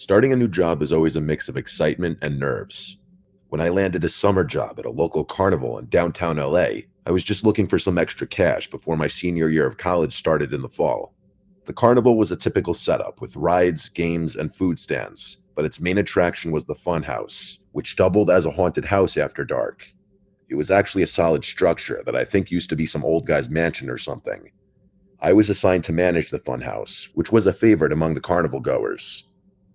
Starting a new job is always a mix of excitement and nerves. When I landed a summer job at a local carnival in downtown LA, I was just looking for some extra cash before my senior year of college started in the fall. The carnival was a typical setup with rides, games, and food stands, but its main attraction was the fun house, which doubled as a haunted house after dark. It was actually a solid structure that I think used to be some old guy's mansion or something. I was assigned to manage the fun house, which was a favorite among the carnival goers.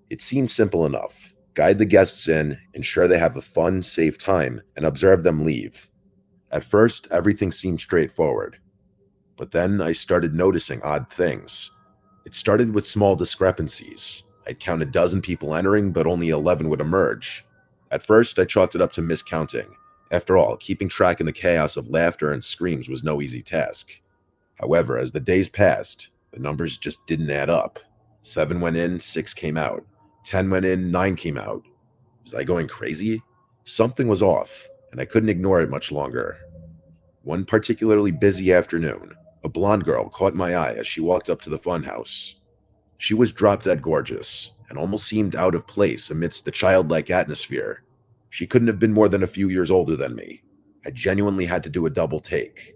It seemed simple enough. Guide the guests in, ensure they have a fun, safe time, and observe them leave. At first, everything seemed straightforward. But then I started noticing odd things. It started with small discrepancies. I'd count a dozen people entering, but only 11 would emerge. At first, I chalked it up to miscounting. After all, keeping track in the chaos of laughter and screams was no easy task. However, as the days passed, the numbers just didn't add up. 7 went in, 6 came out. 10 went in, 9 came out. Was I going crazy? Something was off, and I couldn't ignore it much longer. One particularly busy afternoon, a blonde girl caught my eye as she walked up to the funhouse. She was drop dead gorgeous, and almost seemed out of place amidst the childlike atmosphere. She couldn't have been more than a few years older than me. I genuinely had to do a double take.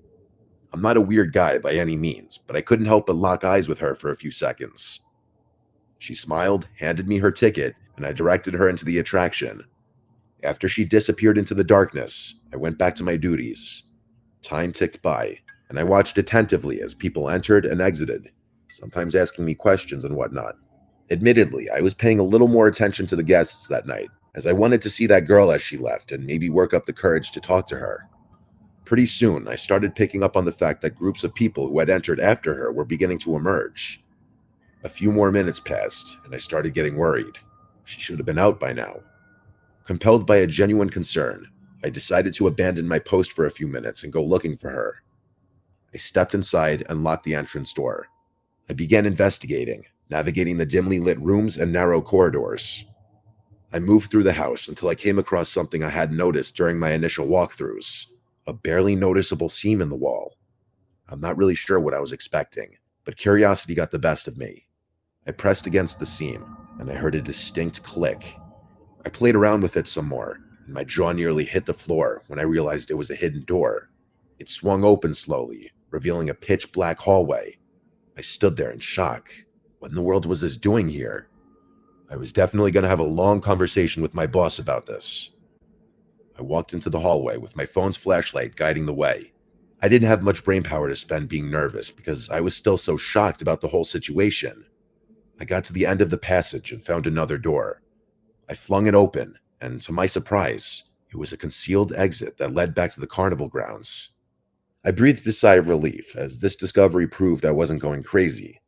I'm not a weird guy by any means, but I couldn't help but lock eyes with her for a few seconds. She smiled, handed me her ticket, and I directed her into the attraction. After she disappeared into the darkness, I went back to my duties. Time ticked by, and I watched attentively as people entered and exited, sometimes asking me questions and whatnot. Admittedly, I was paying a little more attention to the guests that night, as I wanted to see that girl as she left and maybe work up the courage to talk to her. Pretty soon, I started picking up on the fact that groups of people who had entered after her were beginning to emerge. A few more minutes passed, and I started getting worried. She should have been out by now. Compelled by a genuine concern, I decided to abandon my post for a few minutes and go looking for her. I stepped inside and locked the entrance door. I began investigating, navigating the dimly lit rooms and narrow corridors. I moved through the house until I came across something I hadn't noticed during my initial walkthroughs: a barely noticeable seam in the wall. I'm not really sure what I was expecting, but curiosity got the best of me. I pressed against the seam, and I heard a distinct click. I played around with it some more, and my jaw nearly hit the floor when I realized it was a hidden door. It swung open slowly, revealing a pitch black hallway. I stood there in shock. What in the world was this doing here? I was definitely going to have a long conversation with my boss about this. I walked into the hallway with my phone's flashlight guiding the way. I didn't have much brain power to spend being nervous because I was still so shocked about the whole situation. I got to the end of the passage and found another door. I flung it open, and to my surprise, it was a concealed exit that led back to the carnival grounds. I breathed a sigh of relief, as this discovery proved I wasn't going crazy.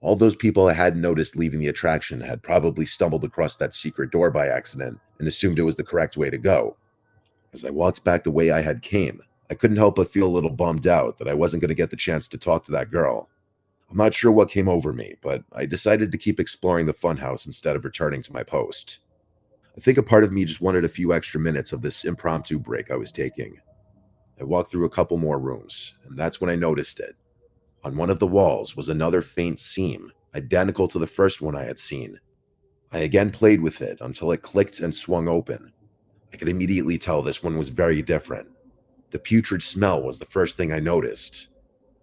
All those people I hadn't noticed leaving the attraction had probably stumbled across that secret door by accident and assumed it was the correct way to go. As I walked back the way I had came, I couldn't help but feel a little bummed out that I wasn't going to get the chance to talk to that girl. I'm not sure what came over me, but I decided to keep exploring the funhouse instead of returning to my post. I think a part of me just wanted a few extra minutes of this impromptu break I was taking. I walked through a couple more rooms, and that's when I noticed it. On one of the walls was another faint seam, identical to the first one I had seen. I again played with it until it clicked and swung open. I could immediately tell this one was very different. The putrid smell was the first thing I noticed.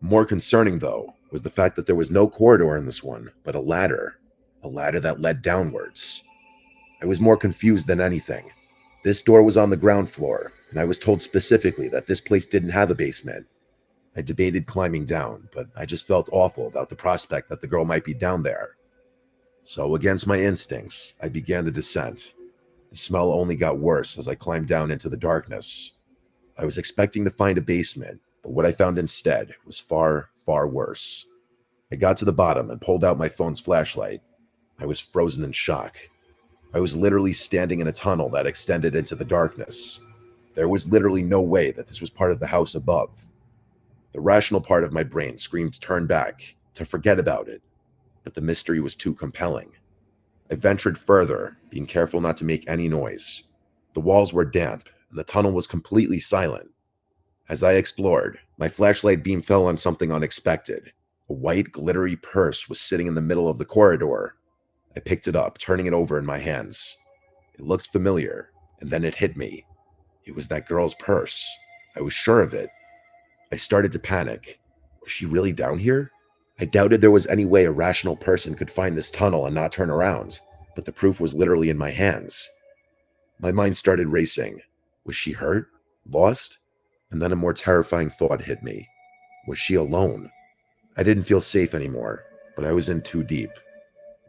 More concerning, though, was the fact that there was no corridor in this one, but a ladder that led downwards. I was more confused than anything. This door was on the ground floor, and I was told specifically that this place didn't have a basement. I debated climbing down, but I just felt awful about the prospect that the girl might be down there. So, against my instincts, I began the descent. The smell only got worse as I climbed down into the darkness. I was expecting to find a basement, but what I found instead was far, far worse. I got to the bottom and pulled out my phone's flashlight. I was frozen in shock. I was literally standing in a tunnel that extended into the darkness. There was literally no way that this was part of the house above. The rational part of my brain screamed to turn back, to forget about it, but the mystery was too compelling. I ventured further, being careful not to make any noise. The walls were damp, and the tunnel was completely silent. As I explored, my flashlight beam fell on something unexpected. A white, glittery purse was sitting in the middle of the corridor. I picked it up, turning it over in my hands. It looked familiar, and then it hit me. It was that girl's purse. I was sure of it. I started to panic. Was she really down here? I doubted there was any way a rational person could find this tunnel and not turn around, but the proof was literally in my hands. My mind started racing. Was she hurt? Lost? And then a more terrifying thought hit me. Was she alone? I didn't feel safe anymore, but I was in too deep.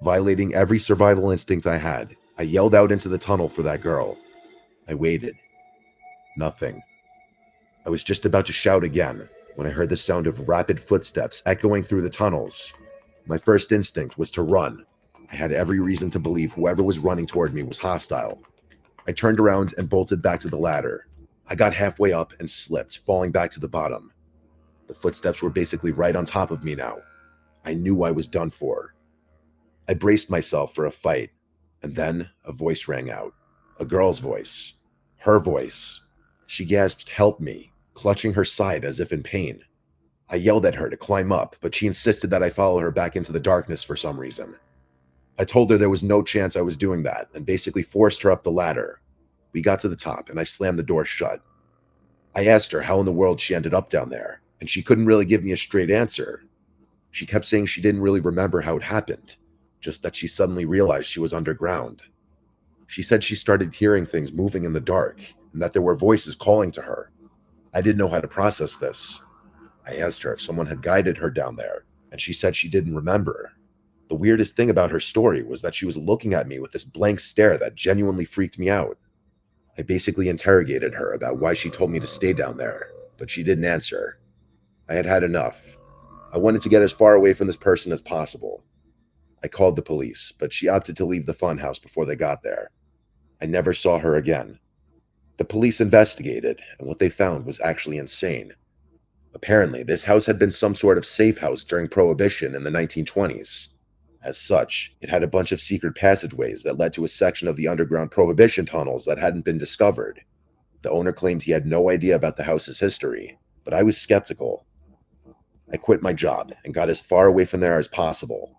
Violating every survival instinct I had, I yelled out into the tunnel for that girl. I waited. Nothing. I was just about to shout again when I heard the sound of rapid footsteps echoing through the tunnels. My first instinct was to run. I had every reason to believe whoever was running toward me was hostile. I turned around and bolted back to the ladder. I got halfway up and slipped, falling back to the bottom. The footsteps were basically right on top of me now. I knew I was done for. I braced myself for a fight, and then a voice rang out. A girl's voice. Her voice. She gasped, "Help me," clutching her side as if in pain. I yelled at her to climb up, but she insisted that I follow her back into the darkness for some reason. I told her there was no chance I was doing that, and basically forced her up the ladder. We got to the top, and I slammed the door shut. I asked her how in the world she ended up down there, and she couldn't really give me a straight answer. She kept saying she didn't really remember how it happened, just that she suddenly realized she was underground. She said she started hearing things moving in the dark, and that there were voices calling to her. I didn't know how to process this. I asked her if someone had guided her down there, and she said she didn't remember. The weirdest thing about her story was that she was looking at me with this blank stare that genuinely freaked me out. I basically interrogated her about why she told me to stay down there, but she didn't answer. I had had enough. I wanted to get as far away from this person as possible. I called the police, but she opted to leave the funhouse before they got there. I never saw her again. The police investigated, and what they found was actually insane. Apparently, this house had been some sort of safe house during Prohibition in the 1920s. As such, it had a bunch of secret passageways that led to a section of the underground Prohibition tunnels that hadn't been discovered. The owner claimed he had no idea about the house's history, but I was skeptical. I quit my job and got as far away from there as possible.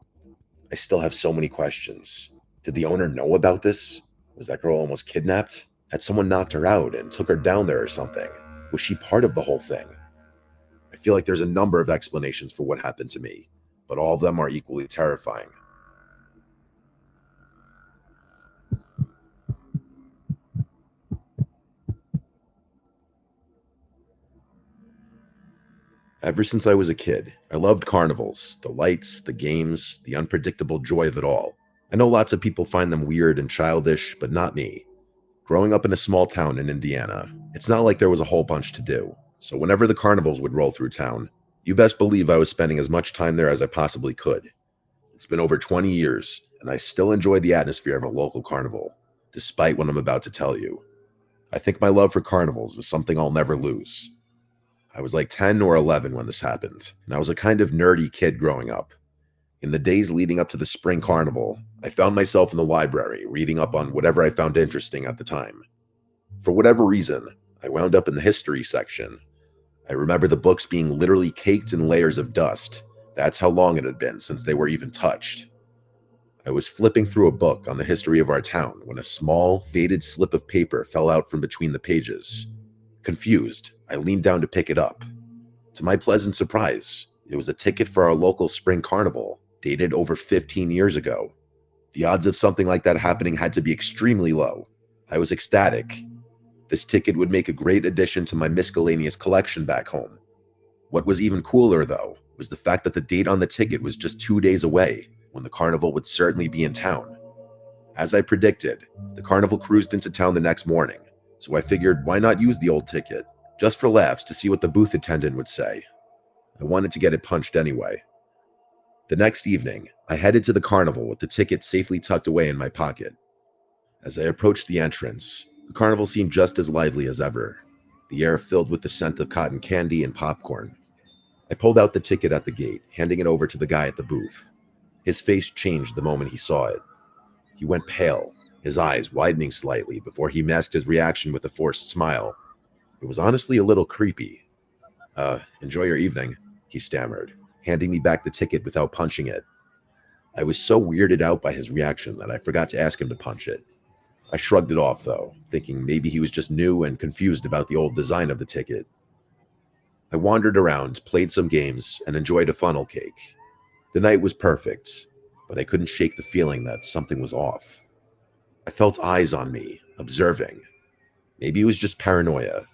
I still have so many questions. Did the owner know about this? Was that girl almost kidnapped? Had someone knocked her out and took her down there or something? Was she part of the whole thing? I feel like there's a number of explanations for what happened to me, but all of them are equally terrifying. Ever since I was a kid, I loved carnivals, the lights, the games, the unpredictable joy of it all. I know lots of people find them weird and childish, but not me. Growing up in a small town in Indiana, it's not like there was a whole bunch to do, so whenever the carnivals would roll through town, you best believe I was spending as much time there as I possibly could. It's been over 20 years, and I still enjoy the atmosphere of a local carnival, despite what I'm about to tell you. I think my love for carnivals is something I'll never lose. I was like 10 or 11 when this happened, and I was a kind of nerdy kid growing up. In the days leading up to the spring carnival, I found myself in the library reading up on whatever I found interesting at the time. For whatever reason, I wound up in the history section. I remember the books being literally caked in layers of dust. That's how long it had been since they were even touched. I was flipping through a book on the history of our town when a small, faded slip of paper fell out from between the pages. Confused, I leaned down to pick it up. To my pleasant surprise, it was a ticket for our local spring carnival, dated over 15 years ago. The odds of something like that happening had to be extremely low. I was ecstatic. This ticket would make a great addition to my miscellaneous collection back home. What was even cooler, though, was the fact that the date on the ticket was just 2 days away, when the carnival would certainly be in town. As I predicted, the carnival cruised into town the next morning, so I figured why not use the old ticket, just for laughs to see what the booth attendant would say. I wanted to get it punched anyway. The next evening, I headed to the carnival with the ticket safely tucked away in my pocket. As I approached the entrance, the carnival seemed just as lively as ever, the air filled with the scent of cotton candy and popcorn. I pulled out the ticket at the gate, handing it over to the guy at the booth. His face changed the moment he saw it. He went pale, his eyes widening slightly before he masked his reaction with a forced smile. It was honestly a little creepy. Enjoy your evening," he stammered, handing me back the ticket without punching it. I was so weirded out by his reaction that I forgot to ask him to punch it. I shrugged it off, though, thinking maybe he was just new and confused about the old design of the ticket. I wandered around, played some games, and enjoyed a funnel cake. The night was perfect, but I couldn't shake the feeling that something was off. I felt eyes on me, observing. Maybe it was just paranoia.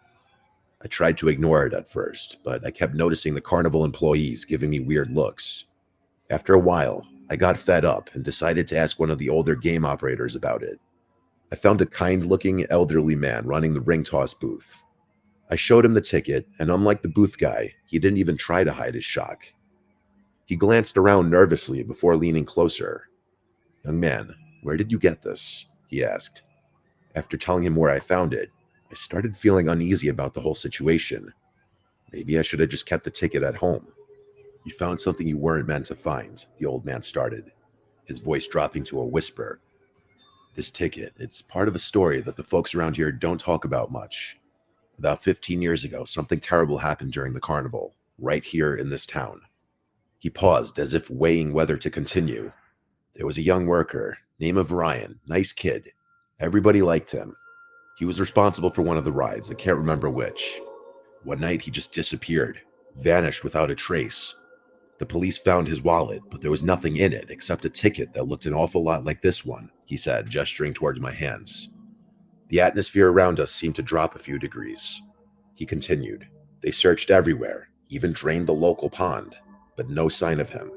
I tried to ignore it at first, but I kept noticing the carnival employees giving me weird looks. After a while, I got fed up and decided to ask one of the older game operators about it. I found a kind-looking elderly man running the ring toss booth. I showed him the ticket, and unlike the booth guy, he didn't even try to hide his shock. He glanced around nervously before leaning closer. "Young man, where did you get this?" he asked. After telling him where I found it, I started feeling uneasy about the whole situation. Maybe I should have just kept the ticket at home. "You found something you weren't meant to find," the old man started, his voice dropping to a whisper. "This ticket, it's part of a story that the folks around here don't talk about much. About 15 years ago, something terrible happened during the carnival, right here in this town." He paused as if weighing whether to continue. "There was a young worker, name of Ryan, nice kid. Everybody liked him. He was responsible for one of the rides, I can't remember which. One night he just disappeared, vanished without a trace. The police found his wallet, but there was nothing in it except a ticket that looked an awful lot like this one," he said, gesturing towards my hands. The atmosphere around us seemed to drop a few degrees. He continued. "They searched everywhere, even drained the local pond, but no sign of him.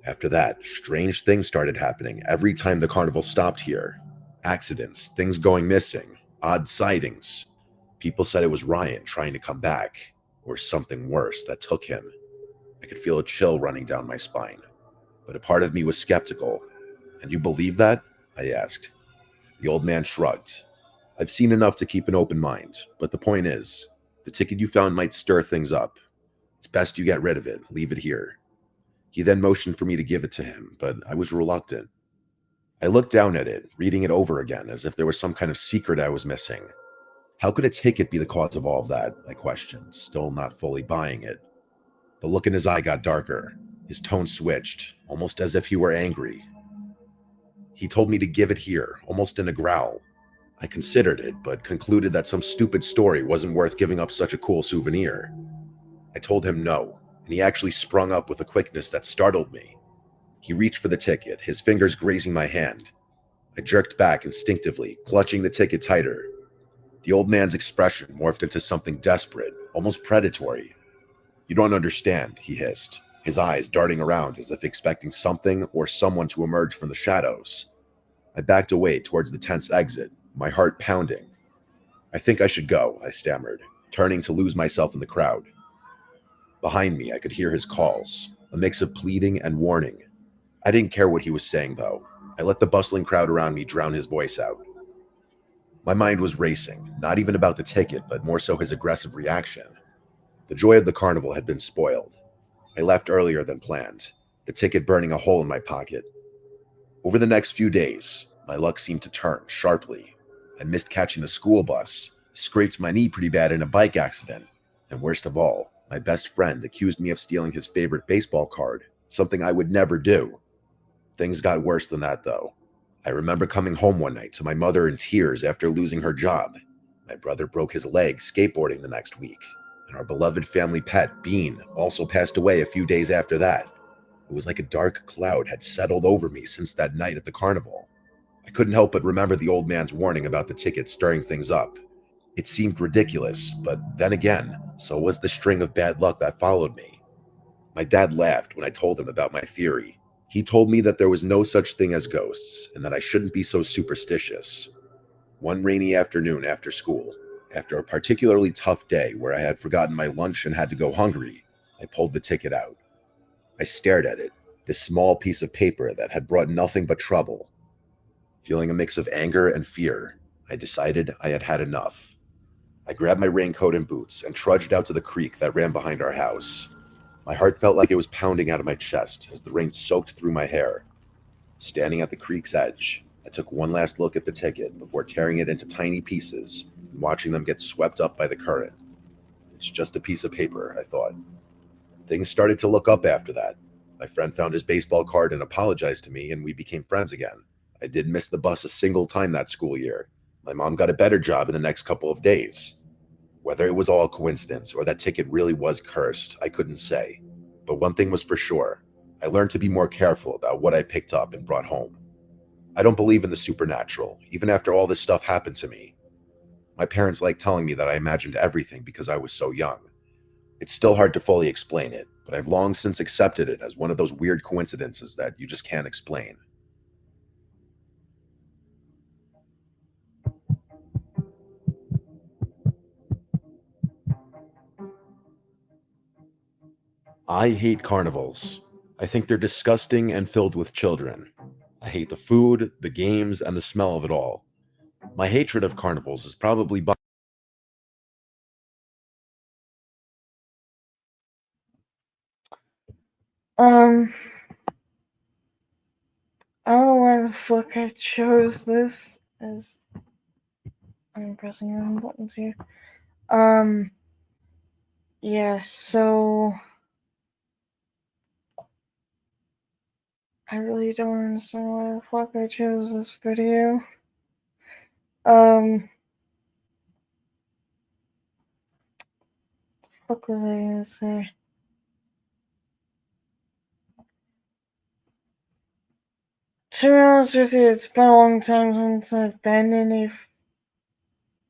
After that, strange things started happening every time the carnival stopped here. Accidents, things going missing, odd sightings. People said it was Ryan trying to come back, or something worse that took him. I could feel a chill running down my spine, but a part of me was skeptical. "And you believe that?" I asked. The old man shrugged. "I've seen enough to keep an open mind, but the point is, the ticket you found might stir things up. It's best you get rid of it, leave it here." He then motioned for me to give it to him, but I was reluctant. I looked down at it, reading it over again, as if there was some kind of secret I was missing. How could a ticket be the cause of all of that? I questioned, still not fully buying it. The look in his eye got darker. His tone switched, almost as if he were angry. He told me to give it here, almost in a growl. I considered it, but concluded that some stupid story wasn't worth giving up such a cool souvenir. I told him no, and he actually sprung up with a quickness that startled me. He reached for the ticket, his fingers grazing my hand. I jerked back instinctively, clutching the ticket tighter. The old man's expression morphed into something desperate, almost predatory. "You don't understand," he hissed, his eyes darting around as if expecting something or someone to emerge from the shadows. I backed away towards the tense exit, my heart pounding. "I think I should go," I stammered, turning to lose myself in the crowd. Behind me, I could hear his calls, a mix of pleading and warning. I didn't care what he was saying, though. I let the bustling crowd around me drown his voice out. My mind was racing, not even about the ticket, but more so his aggressive reaction. The joy of the carnival had been spoiled. I left earlier than planned, the ticket burning a hole in my pocket. Over the next few days, my luck seemed to turn sharply. I missed catching the school bus, scraped my knee pretty bad in a bike accident, and worst of all, my best friend accused me of stealing his favorite baseball card, something I would never do. Things got worse than that, though. I remember coming home one night to my mother in tears after losing her job. My brother broke his leg skateboarding the next week, and our beloved family pet, Bean, also passed away a few days after that. It was like a dark cloud had settled over me since that night at the carnival. I couldn't help but remember the old man's warning about the ticket stirring things up. It seemed ridiculous, but then again, so was the string of bad luck that followed me. My dad laughed when I told him about my theory. He told me that there was no such thing as ghosts, and that I shouldn't be so superstitious. One rainy afternoon after school, after a particularly tough day where I had forgotten my lunch and had to go hungry, I pulled the ticket out. I stared at it, this small piece of paper that had brought nothing but trouble. Feeling a mix of anger and fear, I decided I had had enough. I grabbed my raincoat and boots and trudged out to the creek that ran behind our house. My heart felt like it was pounding out of my chest as the rain soaked through my hair. Standing at the creek's edge, I took one last look at the ticket before tearing it into tiny pieces and watching them get swept up by the current. It's just a piece of paper, I thought. Things started to look up after that. My friend found his baseball card and apologized to me, and we became friends again. I didn't miss the bus a single time that school year. My mom got a better job in the next couple of days. Whether it was all a coincidence or that ticket really was cursed, I couldn't say. But one thing was for sure: I learned to be more careful about what I picked up and brought home. I don't believe in the supernatural, even after all this stuff happened to me. My parents like telling me that I imagined everything because I was so young. It's still hard to fully explain it, but I've long since accepted it as one of those weird coincidences that you just can't explain. I hate carnivals. I think they're disgusting and filled with children. I hate the food, the games, and the smell of it all. My hatred of carnivals is probably Um, I don't know why the fuck I chose this as I'm pressing wrong buttons here. Um, yeah, so I really don't understand why the fuck I chose this video. Um, fuck was I gonna say? To be honest with you, it's been a long time since I've been in a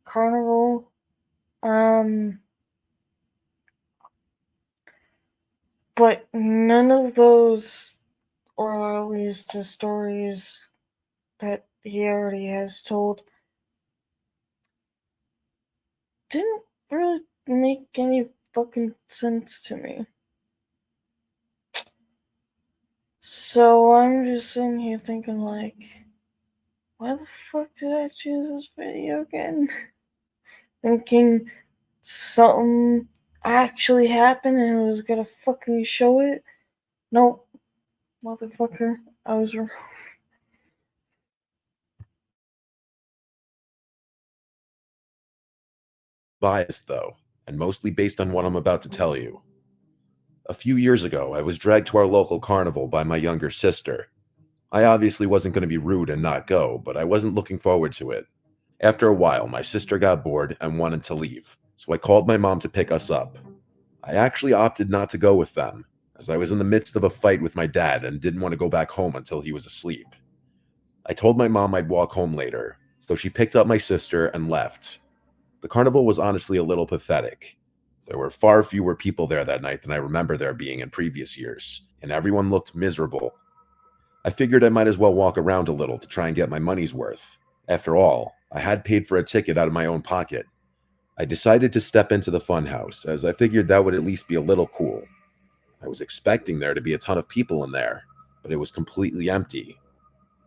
carnival. Um, but none of those, or at least the stories that he already has told, didn't really make any fucking sense to me. So I'm just sitting here thinking, like, why the fuck did I choose this video again? Thinking something actually happened and it was gonna fucking show it. Nope, motherfucker, I was wrong. biased, though, and mostly based on what I'm about to tell you. A few years ago, I was dragged to our local carnival by my younger sister. I obviously wasn't going to be rude and not go, but I wasn't looking forward to it. After a while, my sister got bored and wanted to leave, so I called my mom to pick us up. I actually opted not to go with them, as I was in the midst of a fight with my dad and didn't want to go back home until he was asleep. I told my mom I'd walk home later, so she picked up my sister and left. The carnival was honestly a little pathetic. There were far fewer people there that night than I remember there being in previous years, and everyone looked miserable. I figured I might as well walk around a little to try and get my money's worth. After all, I had paid for a ticket out of my own pocket. I decided to step into the funhouse, as I figured that would at least be a little cool. I was expecting there to be a ton of people in there, but it was completely empty.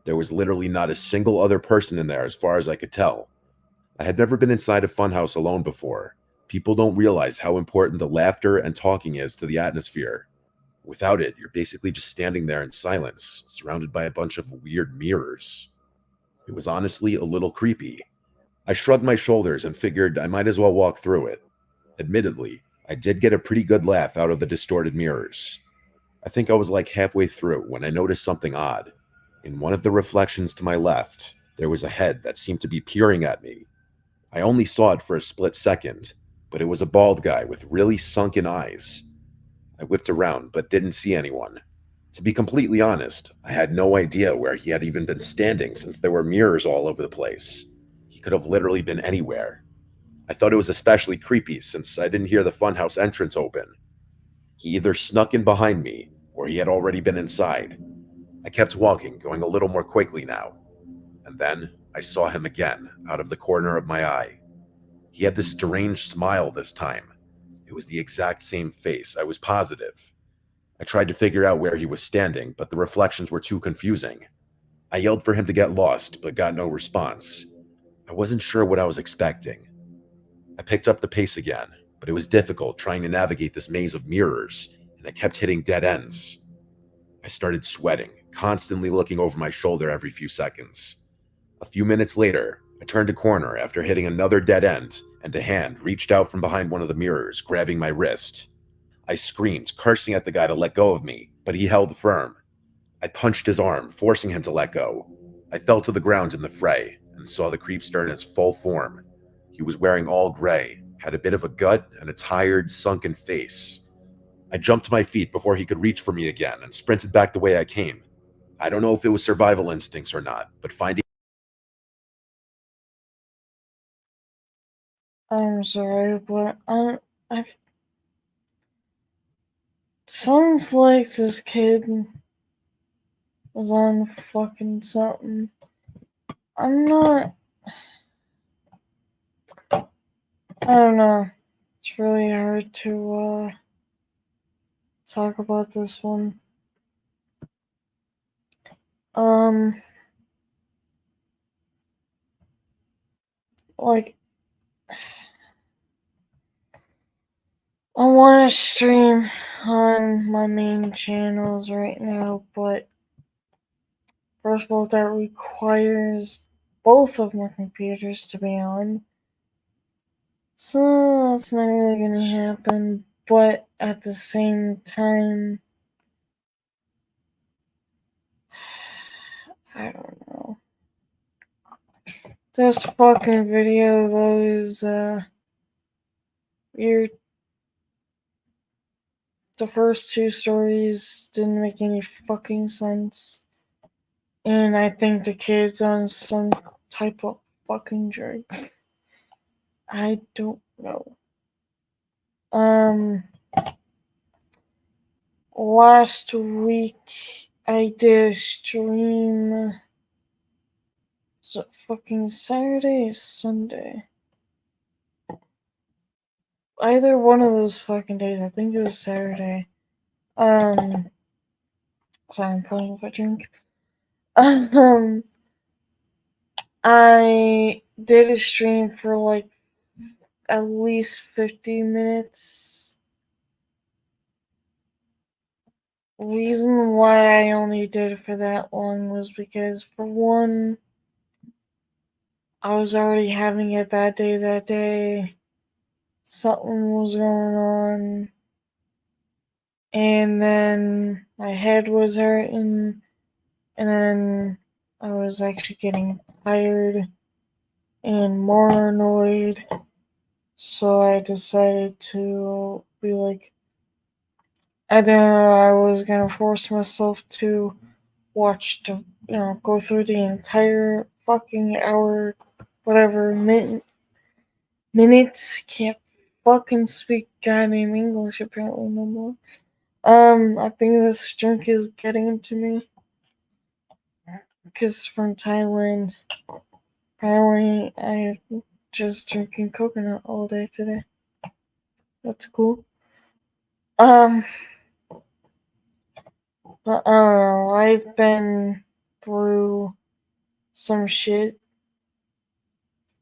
There was literally not a single other person in there as far as I could tell. I had never been inside a funhouse alone before. People don't realize how important the laughter and talking is to the atmosphere. Without it, you're basically just standing there in silence, surrounded by a bunch of weird mirrors. It was honestly a little creepy. I shrugged my shoulders and figured I might as well walk through it. Admittedly, I did get a pretty good laugh out of the distorted mirrors. I think I was like halfway through when I noticed something odd. In one of the reflections to my left, there was a head that seemed to be peering at me. I only saw it for a split second, but it was a bald guy with really sunken eyes. I whipped around, but didn't see anyone. To be completely honest, I had no idea where he had even been standing since there were mirrors all over the place. He could have literally been anywhere. I thought it was especially creepy since I didn't hear the funhouse entrance open. He either snuck in behind me, or he had already been inside. I kept walking, going a little more quickly now. And then I saw him again, out of the corner of my eye. He had this strange smile this time. It was the exact same face, I was positive. I tried to figure out where he was standing, but the reflections were too confusing. I yelled for him to get lost, but got no response. I wasn't sure what I was expecting. I picked up the pace again, but it was difficult trying to navigate this maze of mirrors, and I kept hitting dead ends. I started sweating, constantly looking over my shoulder every few seconds. A few minutes later, I turned a corner after hitting another dead end, and a hand reached out from behind one of the mirrors, grabbing my wrist. I screamed, cursing at the guy to let go of me, but he held firm. I punched his arm, forcing him to let go. I fell to the ground in the fray and saw the creepster in his full form. He was wearing all gray, had a bit of a gut and a tired, sunken face. I jumped to my feet before he could reach for me again and sprinted back the way I came. I don't know if it was survival instincts or not, but finding I'm sorry, but I sounds like this kid was on fucking something. I'm not. I don't know. It's really hard to talk about this one. Like I want to stream on my main channels right now, but first of all, that requires both of my computers to be on. So that's not really gonna happen, but at the same time, I don't know. This fucking video though is weird. The first two stories didn't make any fucking sense. And I think the kid's on some type of fucking drugs. I don't know. Last week I did a stream. Was it fucking Saturday or Sunday? Either one of those fucking days. I think it was Saturday. Sorry, I'm pulling up a drink. I did a stream for like at least 50 minutes. Reason why I only did it for that long was because, for one, I was already having a bad day that day. Something was going on. And then my head was hurting. And then I was actually getting tired and more annoyed. So I decided to be like, I was gonna force myself to watch go through the entire fucking hour, whatever, minutes. Can't fucking speak goddamn English apparently no more. I think this drink is getting into me. Because it's from Thailand. Apparently, I'm just drinking coconut all day today. That's cool. Um, but I don't know. I've been through some shit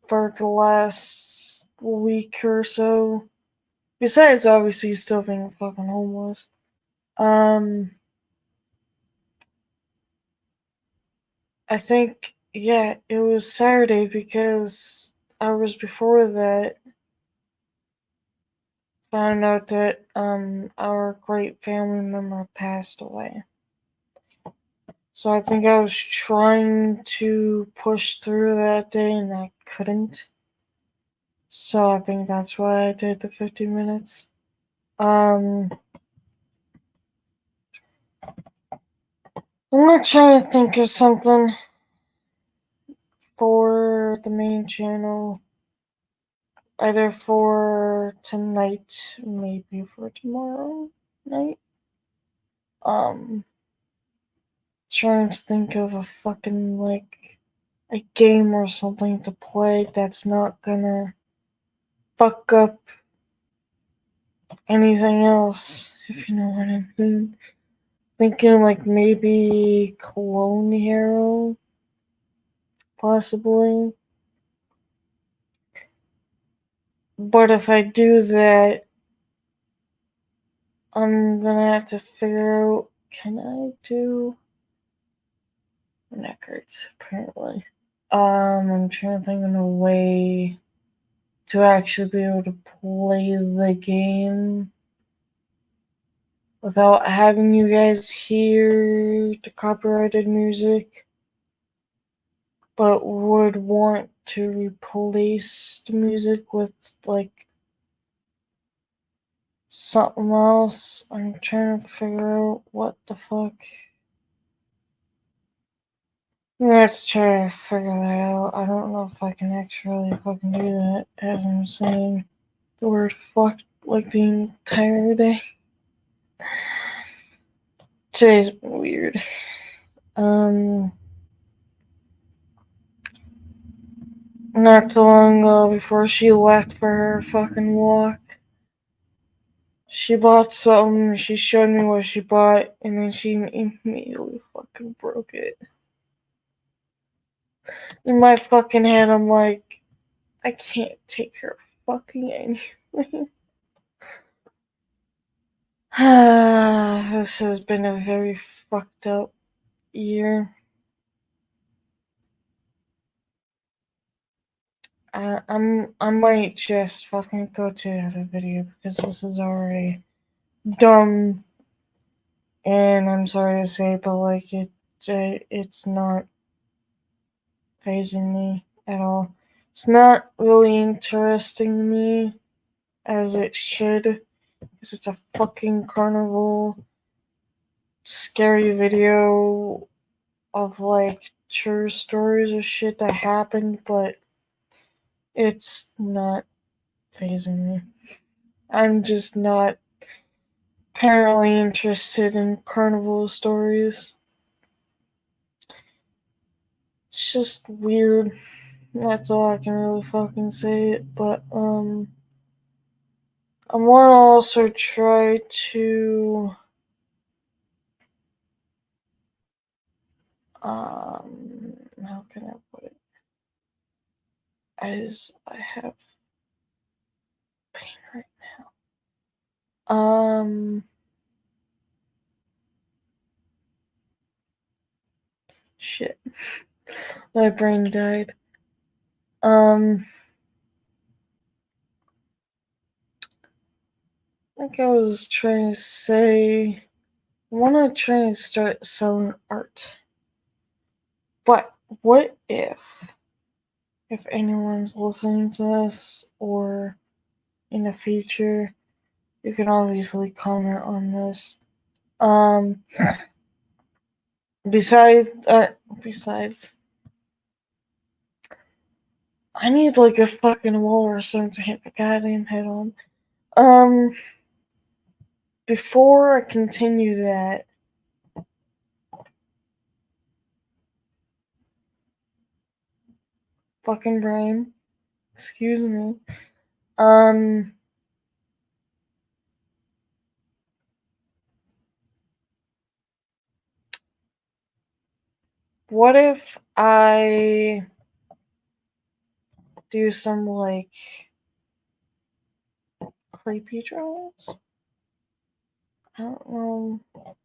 for the last week or so. Besides, obviously, still being fucking homeless. I think, yeah, it was Saturday because hours before that, found out that our great family member passed away. So I think I was trying to push through that day and I couldn't. So I think that's why I did the 50 minutes. I'm not trying to think of something for the main channel. Either for tonight, maybe for tomorrow night. Trying to think of a fucking, like, a game or something to play that's not gonna fuck up anything else, if you know what I mean. Thinking like maybe Clone Hero, possibly. But if I do that, I'm gonna have to figure out, can I do... My neck hurts, apparently. I'm trying to think of a way to actually be able to play the game without having you guys hear the copyrighted music, but would want to replace the music with like something else. I'm trying to figure out what the fuck. Let's try to figure that out. I don't know if I can actually fucking do that as I'm saying the word fuck like the entire day. Today's been weird. Not too long ago, before she left for her fucking walk, she bought something, she showed me what she bought, and then she immediately fucking broke it. In my fucking head, I'm like, I can't take her fucking anything. This has been a very fucked up year. I might just fucking go to another video because this is already dumb, and I'm sorry to say, but like it's not phasing me at all. It's not really interesting to me as it should, because it's a fucking carnival scary video of like true stories of shit that happened, but it's not phasing me. I'm just not apparently interested in carnival stories. It's just weird. That's all I can really fucking say. But I want to also try to how can I put it? As I have pain right now. Shit. My brain died. Like I was trying to say, I want to try and start selling art. But what if anyone's listening to this or in the future, you can obviously comment on this. Besides, I need like a fucking wall or something to hit my goddamn head on. Before I continue that, fucking brain, excuse me. What if I do some like creepy drawings? I don't know if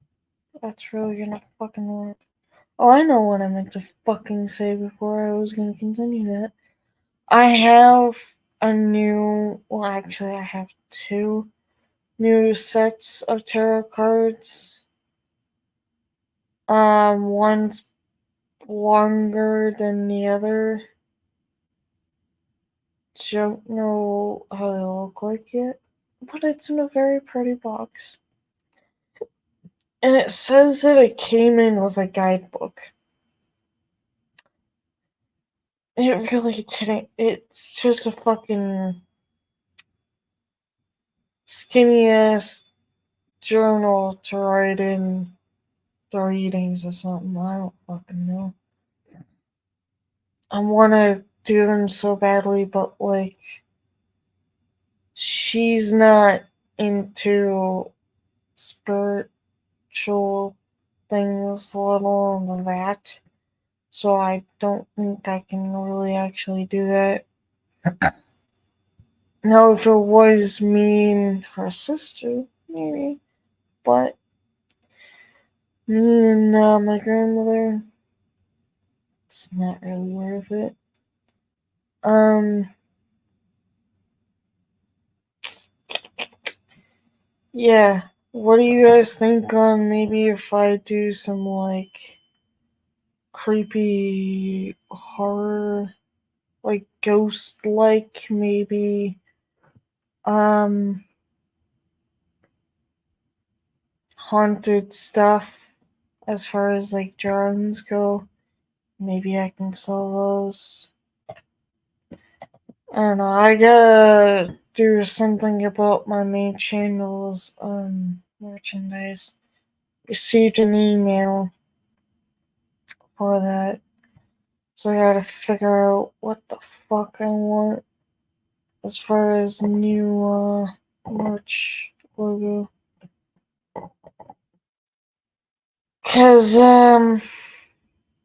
that's really gonna fucking work. Oh, I know what I meant to fucking say before I was gonna continue that. I have I have two new sets of tarot cards. One's longer than the other. Don't know how they look like yet, but it's in a very pretty box. And it says that it came in with a guidebook. It really didn't. It's just a fucking skinny ass journal to write in the readings or something. I don't fucking know. I want to do them so badly, but like, she's not into spiritual things, let alone that. So I don't think I can really actually do that. Now, if it was me and her sister, maybe. But me and my grandmother, it's not really worth it. Yeah, what do you guys think on maybe if I do some like creepy horror, like ghost like maybe haunted stuff as far as like drawings go? Maybe I can sell those. I don't know. I gotta do something about my main channel's merchandise. Received an email for that. So I gotta figure out what the fuck I want as far as new merch logo. Cause y'all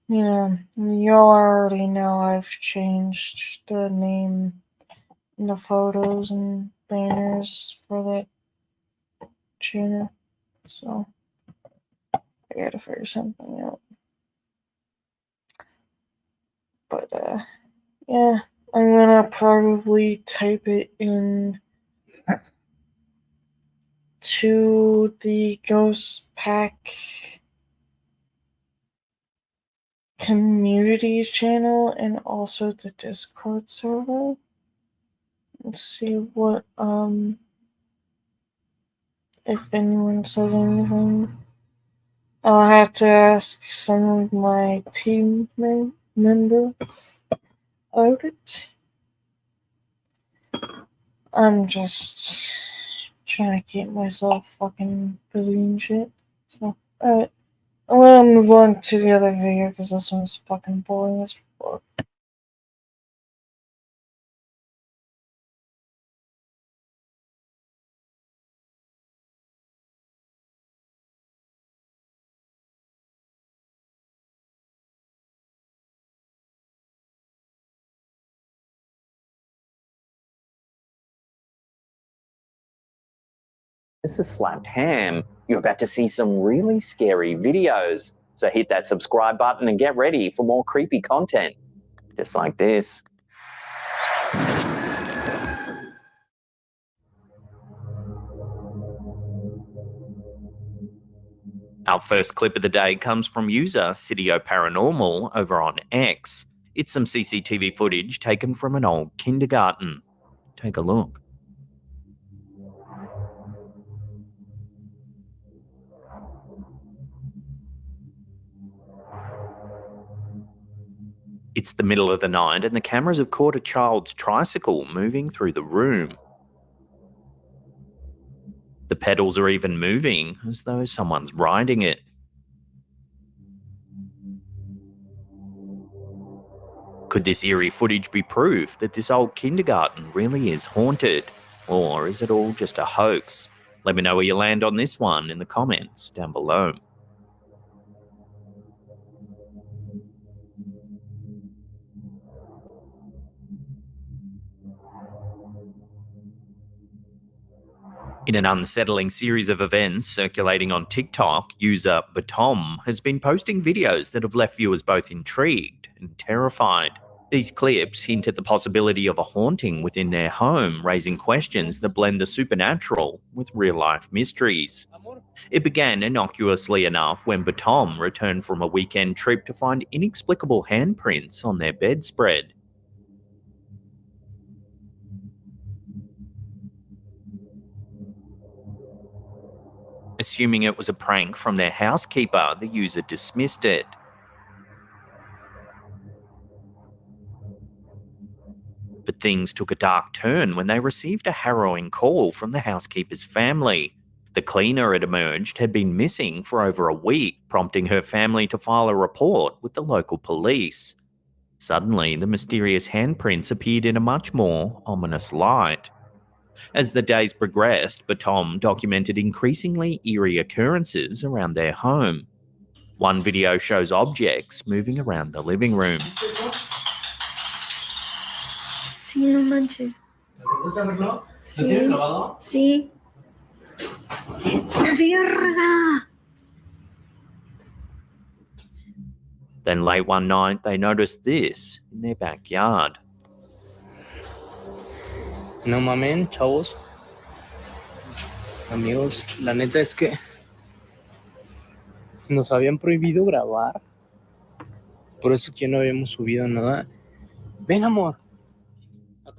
already know I've changed the name and the photos and banners for that channel. So I gotta figure something out. But yeah, I'm gonna probably type it in to the Ghost Pack community channel and also the Discord server. Let's see what if anyone says anything. I'll have to ask some of my team members about it. I'm just trying to keep myself fucking busy and shit. So, alright. I'm gonna move on to the other video because this one's fucking boring as fuck. This is Slapped Ham. You're about to see some really scary videos. So hit that subscribe button and get ready for more creepy content. Just like this. Our first clip of the day comes from user Cidio Paranormal over on X. It's some CCTV footage taken from an old kindergarten. Take a look. It's the middle of the night and the cameras have caught a child's tricycle moving through the room. The pedals are even moving as though someone's riding it. Could this eerie footage be proof that this old kindergarten really is haunted? Or is it all just a hoax? Let me know where you land on this one in the comments down below. In an unsettling series of events circulating on TikTok, user Batom has been posting videos that have left viewers both intrigued and terrified. These clips hint at the possibility of a haunting within their home, raising questions that blend the supernatural with real-life mysteries. It began innocuously enough when Batom returned from a weekend trip to find inexplicable handprints on their bedspread. Assuming it was a prank from their housekeeper, the user dismissed it. But things took a dark turn when they received a harrowing call from the housekeeper's family. The cleaner, it emerged, had been missing for over a week, prompting her family to file a report with the local police. Suddenly, the mysterious handprints appeared in a much more ominous light. As the days progressed, Batom documented increasingly eerie occurrences around their home. One video shows objects moving around the living room. Sí, no manches. Sí, sí. ¡Verga! Then late one night, they noticed this in their backyard. No mames, chavos. Amigos, la neta es que nos habían prohibido grabar. Por eso que no habíamos subido nada. Ven, amor.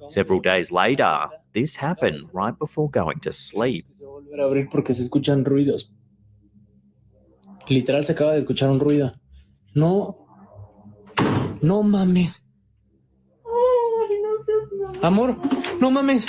Several days later, this happened right before going to sleep. Se va a volver a abrir porque se escuchan ruidos. Literal se acaba de escuchar un ruido. No. No mames. Amor, no mames.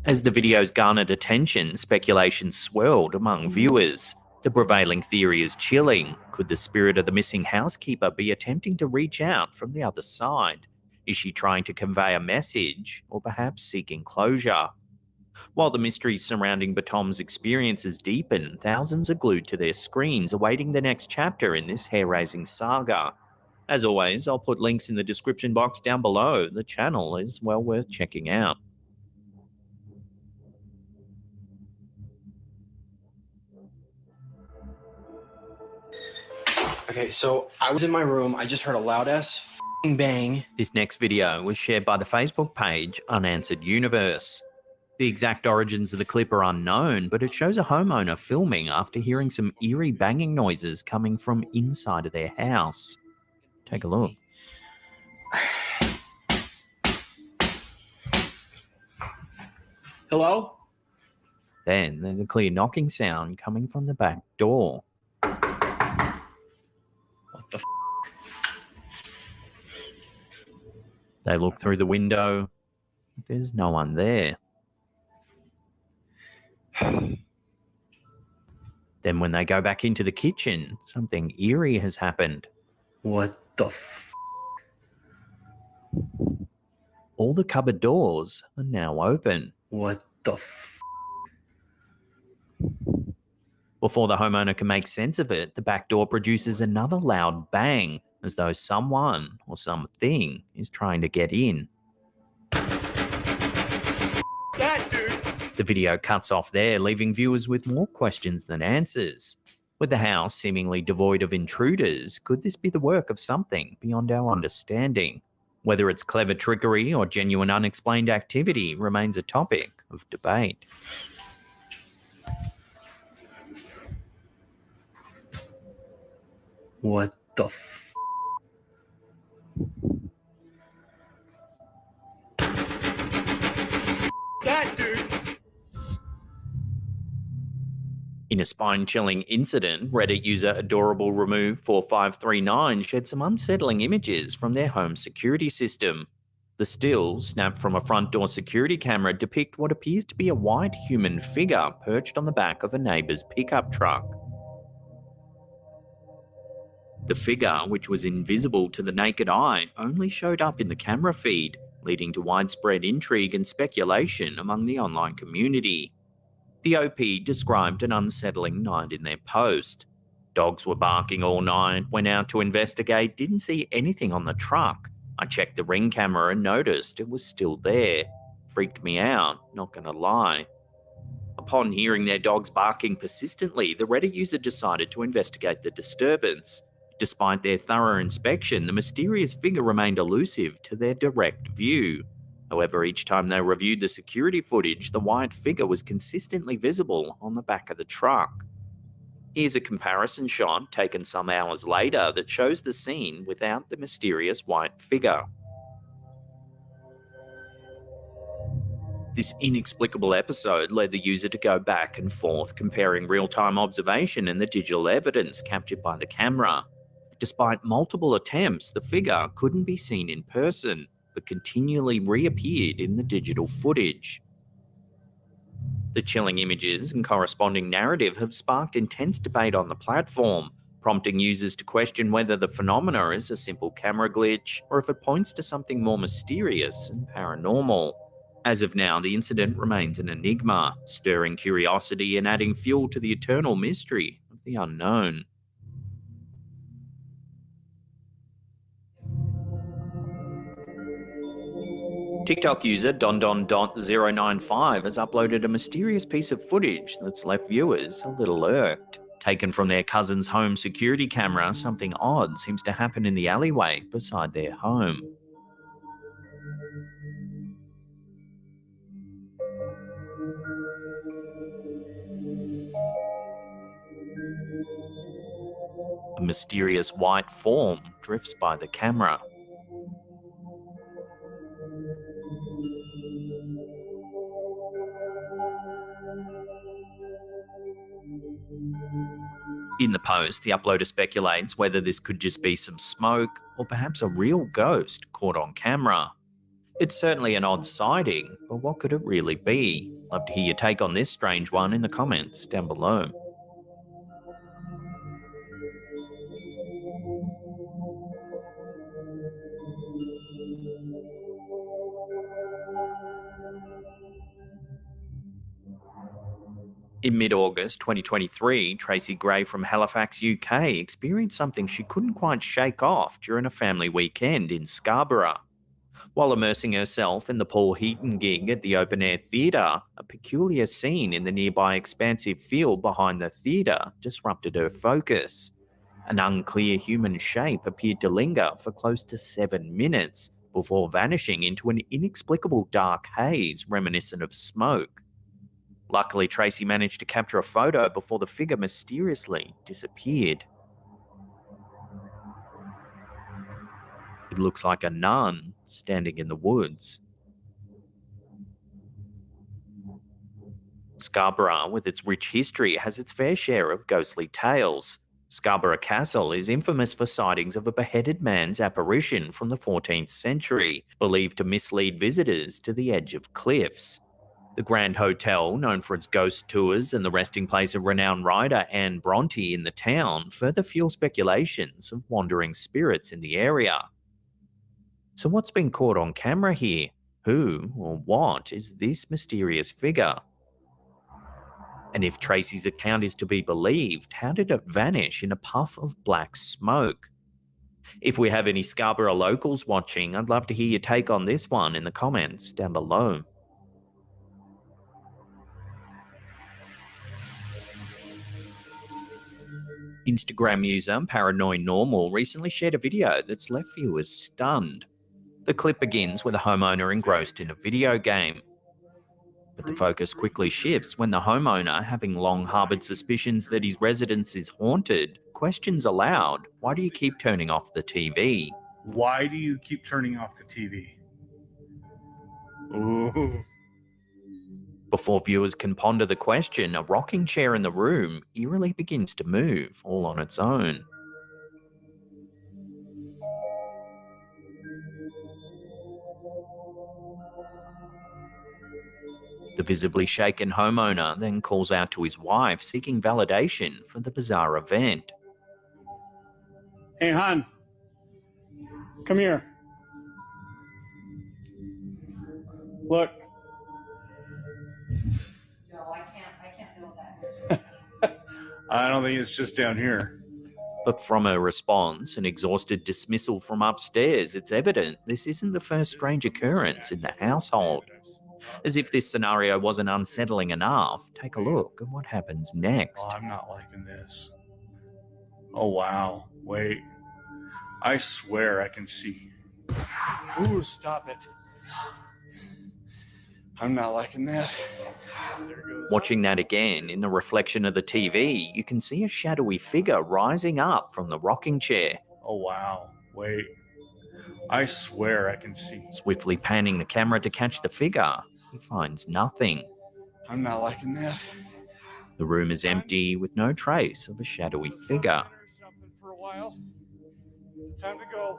As the videos garnered attention, speculation swirled among viewers. The prevailing theory is chilling. Could the spirit of the missing housekeeper be attempting to reach out from the other side? Is she trying to convey a message, or perhaps seeking closure? While the mysteries surrounding Batom's experiences deepen, thousands are glued to their screens, awaiting the next chapter in this hair-raising saga. As always, I'll put links in the description box down below. The channel is well worth checking out. Okay, so I was in my room. I just heard a loud ass bang. This next video was shared by the Facebook page Unanswered Universe. The exact origins of the clip are unknown, but it shows a homeowner filming after hearing some eerie banging noises coming from inside of their house. Take a look. Hello? Then there's a clear knocking sound coming from the back door. What the f? They look through the window. There's no one there. Then when they go back into the kitchen, something eerie has happened. What the f? All the cupboard doors are now open. What the f? Before the homeowner can make sense of it, the back door produces another loud bang, as though someone or something is trying to get in. The video cuts off there, leaving viewers with more questions than answers. With the house seemingly devoid of intruders, could this be the work of something beyond our understanding? Whether it's clever trickery or genuine unexplained activity remains a topic of debate. What the f? In a spine-chilling incident, Reddit user Adorable-Remove4539 shared some unsettling images from their home security system. The stills, snapped from a front door security camera, depict what appears to be a white human figure perched on the back of a neighbor's pickup truck. The figure, which was invisible to the naked eye, only showed up in the camera feed, leading to widespread intrigue and speculation among the online community. The OP described an unsettling night in their post. Dogs were barking all night, went out to investigate, didn't see anything on the truck. I checked the Ring camera and noticed it was still there. Freaked me out, not gonna lie. Upon hearing their dogs barking persistently, the Reddit user decided to investigate the disturbance. Despite their thorough inspection, the mysterious figure remained elusive to their direct view. However, each time they reviewed the security footage, the white figure was consistently visible on the back of the truck. Here's a comparison shot taken some hours later that shows the scene without the mysterious white figure. This inexplicable episode led the user to go back and forth, comparing real-time observation and the digital evidence captured by the camera. Despite multiple attempts, the figure couldn't be seen in person, but continually reappeared in the digital footage. The chilling images and corresponding narrative have sparked intense debate on the platform, prompting users to question whether the phenomena is a simple camera glitch or if it points to something more mysterious and paranormal. As of now, the incident remains an enigma, stirring curiosity and adding fuel to the eternal mystery of the unknown. TikTok user DonDon.095 has uploaded a mysterious piece of footage that's left viewers a little irked. Taken from their cousin's home security camera, something odd seems to happen in the alleyway beside their home. A mysterious white form drifts by the camera. In the post, the uploader speculates whether this could just be some smoke or perhaps a real ghost caught on camera. It's certainly an odd sighting, but what could it really be? Love to hear your take on this strange one in the comments down below. In mid-August 2023, Tracy Gray from Halifax, UK experienced something she couldn't quite shake off during a family weekend in Scarborough. While immersing herself in the Paul Heaton gig at the Open Air Theatre, a peculiar scene in the nearby expansive field behind the theatre disrupted her focus. An unclear human shape appeared to linger for close to 7 minutes before vanishing into an inexplicable dark haze reminiscent of smoke. Luckily, Tracy managed to capture a photo before the figure mysteriously disappeared. It looks like a nun standing in the woods. Scarborough, with its rich history, has its fair share of ghostly tales. Scarborough Castle is infamous for sightings of a beheaded man's apparition from the 14th century, believed to mislead visitors to the edge of cliffs. The Grand Hotel, known for its ghost tours and the resting place of renowned writer Anne Bronte in the town, further fuel speculations of wandering spirits in the area. So what's been caught on camera here? Who or what is this mysterious figure? And if Tracy's account is to be believed, how did it vanish in a puff of black smoke? If we have any Scarborough locals watching, I'd love to hear your take on this one in the comments down below. Instagram user ParanoidNormal recently shared a video that's left viewers stunned. The clip begins with a homeowner engrossed in a video game. But the focus quickly shifts when the homeowner, having long harbored suspicions that his residence is haunted, questions aloud, "Why do you keep turning off the TV?" Why do you keep turning off the TV? Ooh. Before viewers can ponder the question, a rocking chair in the room eerily begins to move, all on its own. The visibly shaken homeowner then calls out to his wife, seeking validation for the bizarre event. Hey, hon. Come here. Look. No, I can't do that. I don't think it's just down here. But from her response, an exhausted dismissal from upstairs, it's evident this isn't the first strange occurrence in the household. As if this scenario wasn't unsettling enough, take a look at what happens next. Oh, I'm not liking this. Oh, wow. Wait. I swear I can see. Ooh, stop it. I'm not liking that. There goes. Watching that again, in the reflection of the TV, you can see a shadowy figure rising up from the rocking chair. Oh, wow. Wait. I swear I can see. Swiftly panning the camera to catch the figure, he finds nothing. I'm not liking that. The room is empty with no trace of a shadowy figure. Something for a while. Time to go.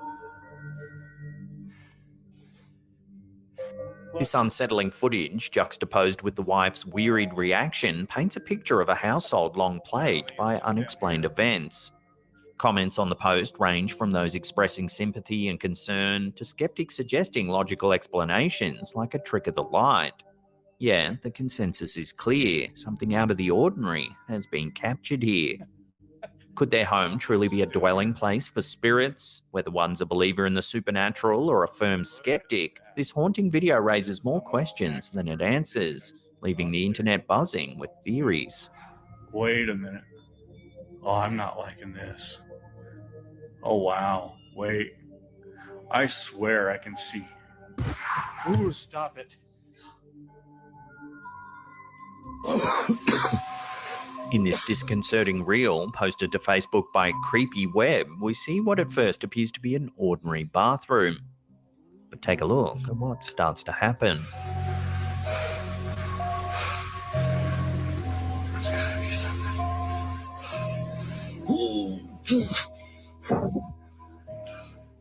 This unsettling footage, juxtaposed with the wife's wearied reaction, paints a picture of a household long plagued by unexplained events. Comments on the post range from those expressing sympathy and concern to skeptics suggesting logical explanations like a trick of the light. Yeah, the consensus is clear. Something out of the ordinary has been captured here. Could their home truly be a dwelling place for spirits? Whether one's a believer in the supernatural or a firm skeptic, this haunting video raises more questions than it answers, leaving the internet buzzing with theories. Wait a minute. Oh, I'm not liking this. Oh, wow. Wait. I swear I can see. Ooh, stop it. In this disconcerting reel posted to Facebook by Creepy Web, we see what at first appears to be an ordinary bathroom. But take a look at what starts to happen.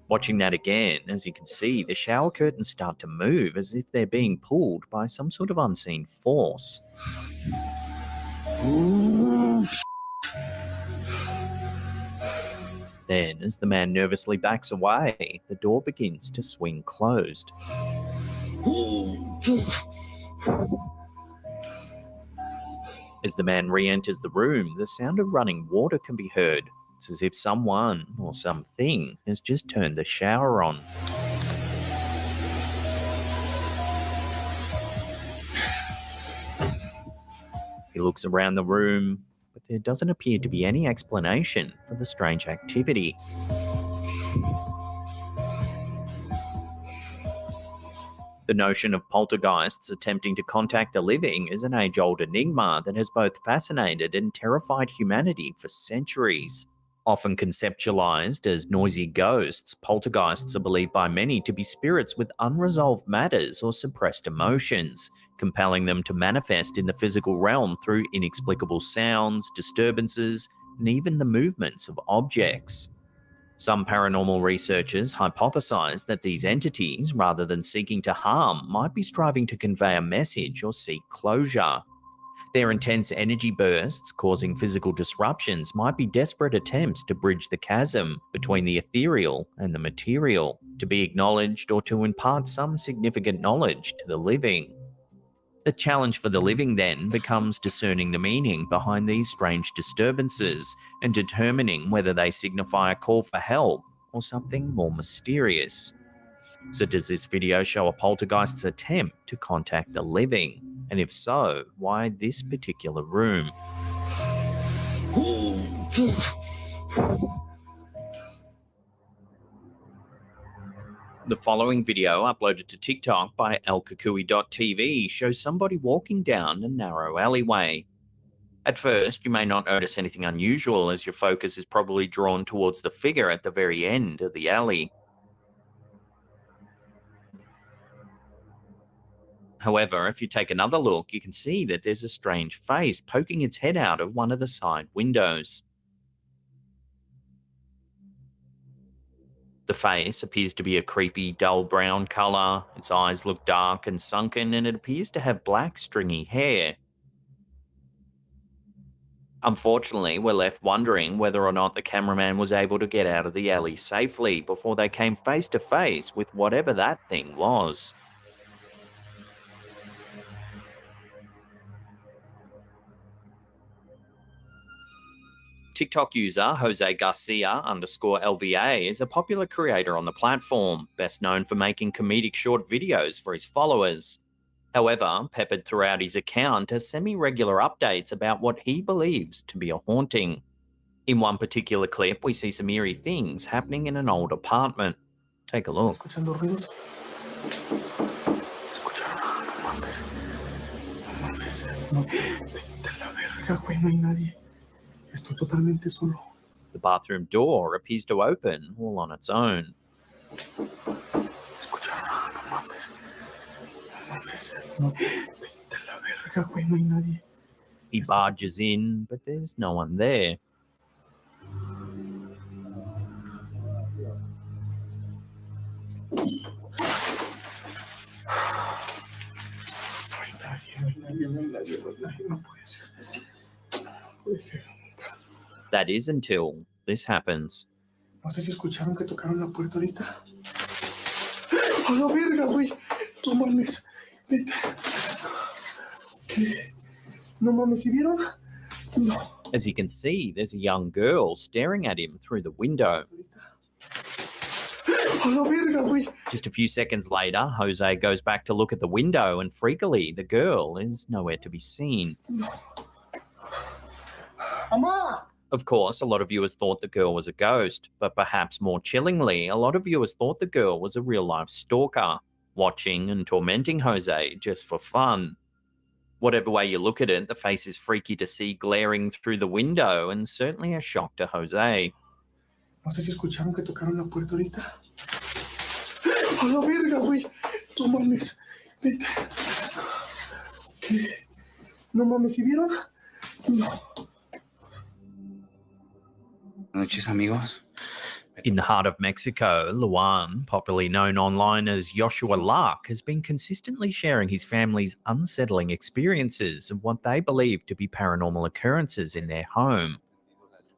Watching that again, as you can see, the shower curtains start to move as if they're being pulled by some sort of unseen force. Then, as the man nervously backs away, the door begins to swing closed. As the man re-enters the room, the sound of running water can be heard. It's as if someone or something has just turned the shower on. He looks around the room, but there doesn't appear to be any explanation for the strange activity. The notion of poltergeists attempting to contact the living is an age-old enigma that has both fascinated and terrified humanity for centuries. Often conceptualized as noisy ghosts, poltergeists are believed by many to be spirits with unresolved matters or suppressed emotions, compelling them to manifest in the physical realm through inexplicable sounds, disturbances, and even the movements of objects. Some paranormal researchers hypothesize that these entities, rather than seeking to harm, might be striving to convey a message or seek closure. Their intense energy bursts, causing physical disruptions, might be desperate attempts to bridge the chasm between the ethereal and the material, to be acknowledged or to impart some significant knowledge to the living. The challenge for the living then becomes discerning the meaning behind these strange disturbances and determining whether they signify a call for help or something more mysterious. So does this video show a poltergeist's attempt to contact the living? And if so, why this particular room? The following video, uploaded to TikTok by elkukui.tv, shows somebody walking down a narrow alleyway. At first, you may not notice anything unusual, as your focus is probably drawn towards the figure at the very end of the alley. However, if you take another look, you can see that there's a strange face poking its head out of one of the side windows. The face appears to be a creepy, dull brown color, its eyes look dark and sunken, and it appears to have black, stringy hair. Unfortunately, we're left wondering whether or not the cameraman was able to get out of the alley safely before they came face to face with whatever that thing was. TikTok user Jose Garcia_LVA is a popular creator on the platform, best known for making comedic short videos for his followers. However, peppered throughout his account are semi-regular updates about what he believes to be a haunting. In one particular clip, we see some eerie things happening in an old apartment. Take a look. The bathroom door appears to open all on its own. He barges in, but there's no one there. That is until this happens. No sé si escucharon que tocaron la puerta ahorita. ¡A la verga, güey! No mames. Neta. ¿Qué? No mames, ¿sí vieron? No. As you can see, there's a young girl staring at him through the window. A la verga, güey. Just a few seconds later, Jose goes back to look at the window and freakily, the girl is nowhere to be seen. Mamá. Of course, a lot of viewers thought the girl was a ghost, but perhaps more chillingly, a lot of viewers thought the girl was a real-life stalker, watching and tormenting Jose just for fun. Whatever way you look at it, the face is freaky to see glaring through the window and certainly a shock to Jose. No sé si escucharon que tocaron la puerta ahorita. A la verga, güey. No mames. Neta. ¿Qué? No mames, ¿sí vieron? No. Noches, amigos. In the heart of Mexico, Luan, popularly known online as Joshua Lark, has been consistently sharing his family's unsettling experiences of what they believe to be paranormal occurrences in their home.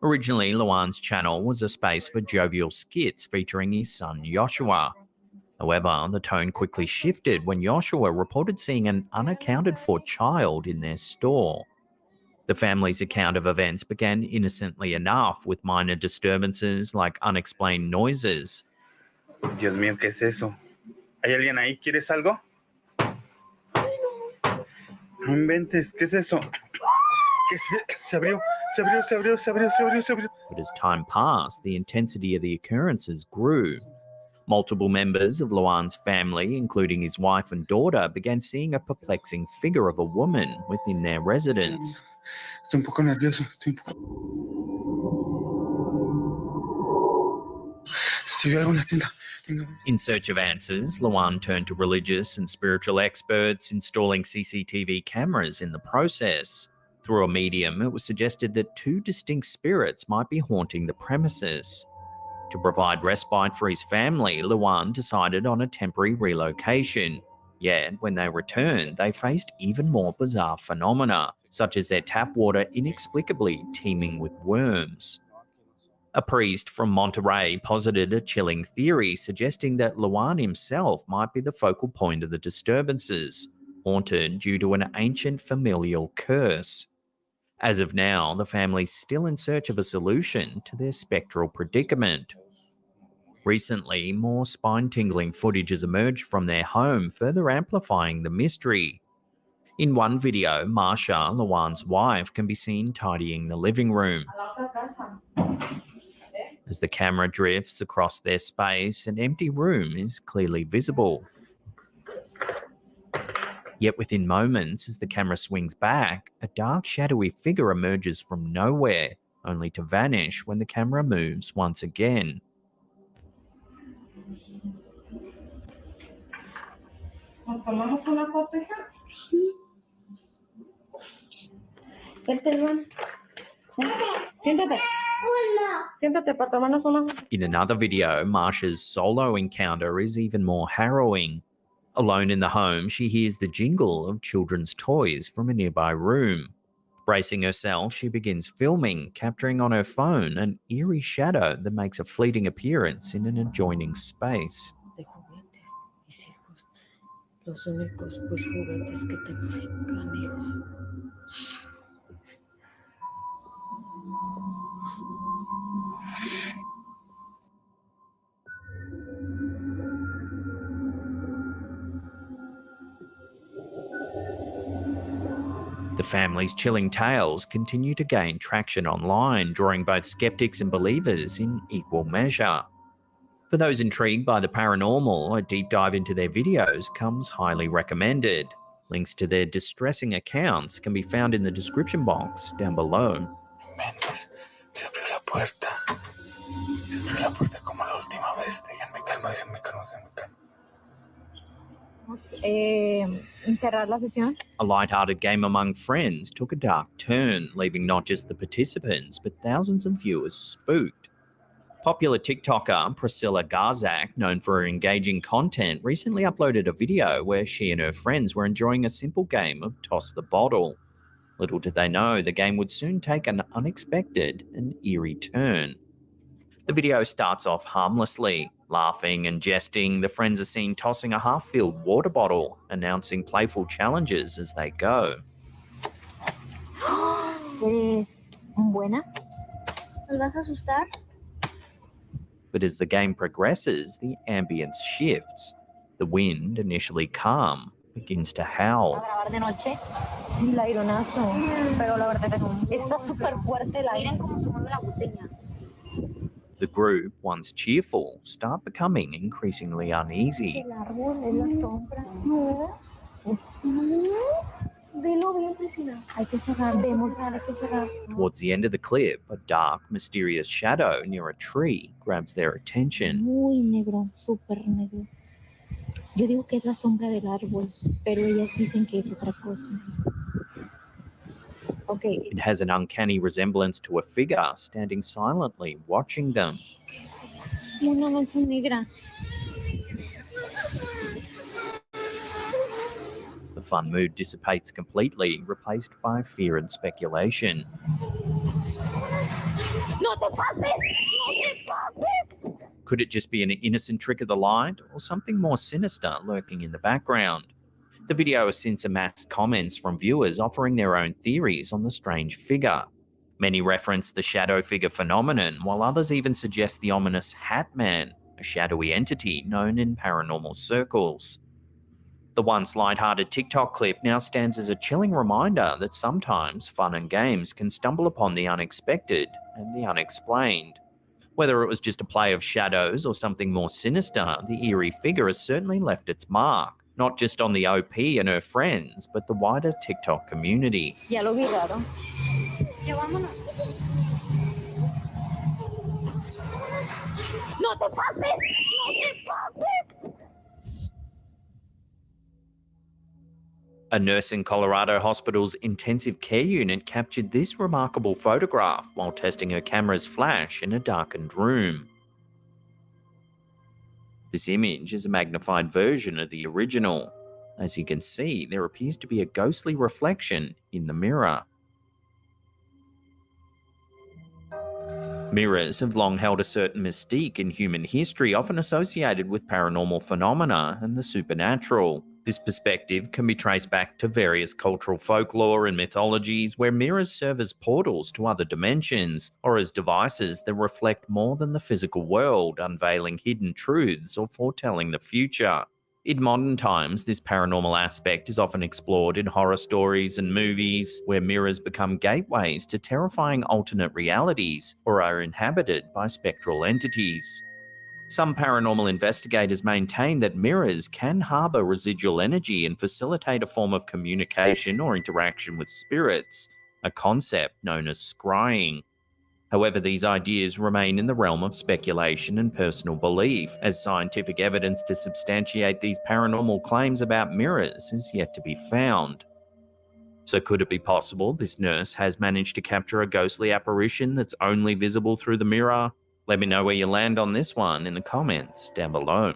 Originally, Luan's channel was a space for jovial skits featuring his son Joshua. However, the tone quickly shifted when Joshua reported seeing an unaccounted-for child in their store. The family's account of events began innocently enough, with minor disturbances like unexplained noises. Dios mío, ¿qué es eso? ¿Hay alguien ahí? ¿Quieres algo? No inventes, ¿qué es eso? ¿Qué se abrió? Se abrió. But as time passed, the intensity of the occurrences grew. Multiple members of Luan's family, including his wife and daughter, began seeing a perplexing figure of a woman within their residence. Estoy un poco nervioso. Si veo alguna tienda. In search of answers, Luan turned to religious and spiritual experts, installing CCTV cameras in the process. Through a medium, it was suggested that two distinct spirits might be haunting the premises. To provide respite for his family, Luan decided on a temporary relocation. Yet, when they returned, they faced even more bizarre phenomena, such as their tap water inexplicably teeming with worms. A priest from Monterrey posited a chilling theory suggesting that Luan himself might be the focal point of the disturbances, haunted due to an ancient familial curse. As of now, the family's still in search of a solution to their spectral predicament. Recently, more spine-tingling footage has emerged from their home, further amplifying the mystery. In one video, Marsha, Luan's wife, can be seen tidying the living room. As the camera drifts across their space, an empty room is clearly visible. Yet within moments, as the camera swings back, a dark, shadowy figure emerges from nowhere, only to vanish when the camera moves once again. ¿Nos tomamos una foto, hija? Vente, Luan. Siéntate. Siéntate para tomarnos una foto. In another video, Marsha's solo encounter is even more harrowing. Alone in the home, she hears the jingle of children's toys from a nearby room. Bracing herself, she begins filming, capturing on her phone an eerie shadow that makes a fleeting appearance in an adjoining space. De juguetes, mis hijos. Los únicos pues juguetes que tengo ahí, canijos. The family's chilling tales continue to gain traction online, drawing both skeptics and believers in equal measure. For those intrigued by the paranormal, a deep dive into their videos comes highly recommended. Links to their distressing accounts can be found in the description box down below. Se abrió la puerta. Se abrió la puerta como la última vez. Déjenme calma. Cerrar la sesión. A light-hearted game among friends took a dark turn, leaving not just the participants, but thousands of viewers spooked. Popular TikToker Priscilla Garzak, known for her engaging content, recently uploaded a video where she and her friends were enjoying a simple game of Toss the Bottle. Little did they know the game would soon take an unexpected and eerie turn. The video starts off harmlessly. Laughing and jesting, the friends are seen tossing a half-filled water bottle, announcing playful challenges as they go. 3, Buena. ¿Nos vas a asustar? But as the game progresses, the ambience shifts. The wind, initially calm, begins to howl. ¿A grabar de noche? Sí, el aironazo. Pero la verdad que está súper fuerte el aire. Miren cómo se mueve la botella. The group, once cheerful, start becoming increasingly uneasy. El árbol es la sombra. No. No. Velo bien, Priscila. Hay que cerrar. Vemos, hay que cerrar. Towards the end of the clip, a dark, mysterious shadow near a tree grabs their attention. Muy negro, súper negro. Yo digo que es la sombra del árbol, pero ellas dicen que es otra cosa. Okay. It has an uncanny resemblance to a figure standing silently watching them. Una mancha negra. The fun mood dissipates completely, replaced by fear and speculation. No te pases! No te pases! Could it just be an innocent trick of the light, or something more sinister lurking in the background? The video has since amassed comments from viewers offering their own theories on the strange figure. Many reference the shadow figure phenomenon, while others even suggest the ominous Hat Man, a shadowy entity known in paranormal circles. The once light-hearted TikTok clip now stands as a chilling reminder that sometimes fun and games can stumble upon the unexpected and the unexplained. Whether it was just a play of shadows or something more sinister, the eerie figure has certainly left its mark, not just on the OP and her friends, but the wider TikTok community. Ya lo vi raro. Ya vámonos. No te pases! No te pases! A nurse in Colorado Hospital's intensive care unit captured this remarkable photograph while testing her camera's flash in a darkened room. This image is a magnified version of the original. As you can see, there appears to be a ghostly reflection in the mirror. Mirrors have long held a certain mystique in human history, often associated with paranormal phenomena and the supernatural. This perspective can be traced back to various cultural folklore and mythologies where mirrors serve as portals to other dimensions, or as devices that reflect more than the physical world, unveiling hidden truths or foretelling the future. In modern times, this paranormal aspect is often explored in horror stories and movies, where mirrors become gateways to terrifying alternate realities or are inhabited by spectral entities. Some paranormal investigators maintain that mirrors can harbour residual energy and facilitate a form of communication or interaction with spirits, a concept known as scrying. However, these ideas remain in the realm of speculation and personal belief, as scientific evidence to substantiate these paranormal claims about mirrors is yet to be found. So could it be possible this nurse has managed to capture a ghostly apparition that's only visible through the mirror? Let me know where you land on this one in the comments down below.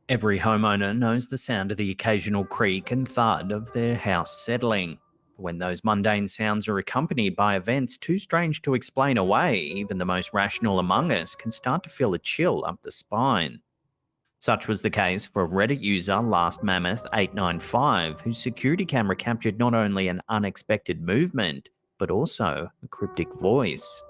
Every homeowner knows the sound of the occasional creak and thud of their house settling. When those mundane sounds are accompanied by events too strange to explain away, even the most rational among us can start to feel a chill up the spine. Such was the case for Reddit user Last Mammoth 895, whose security camera captured not only an unexpected movement, but also a cryptic voice.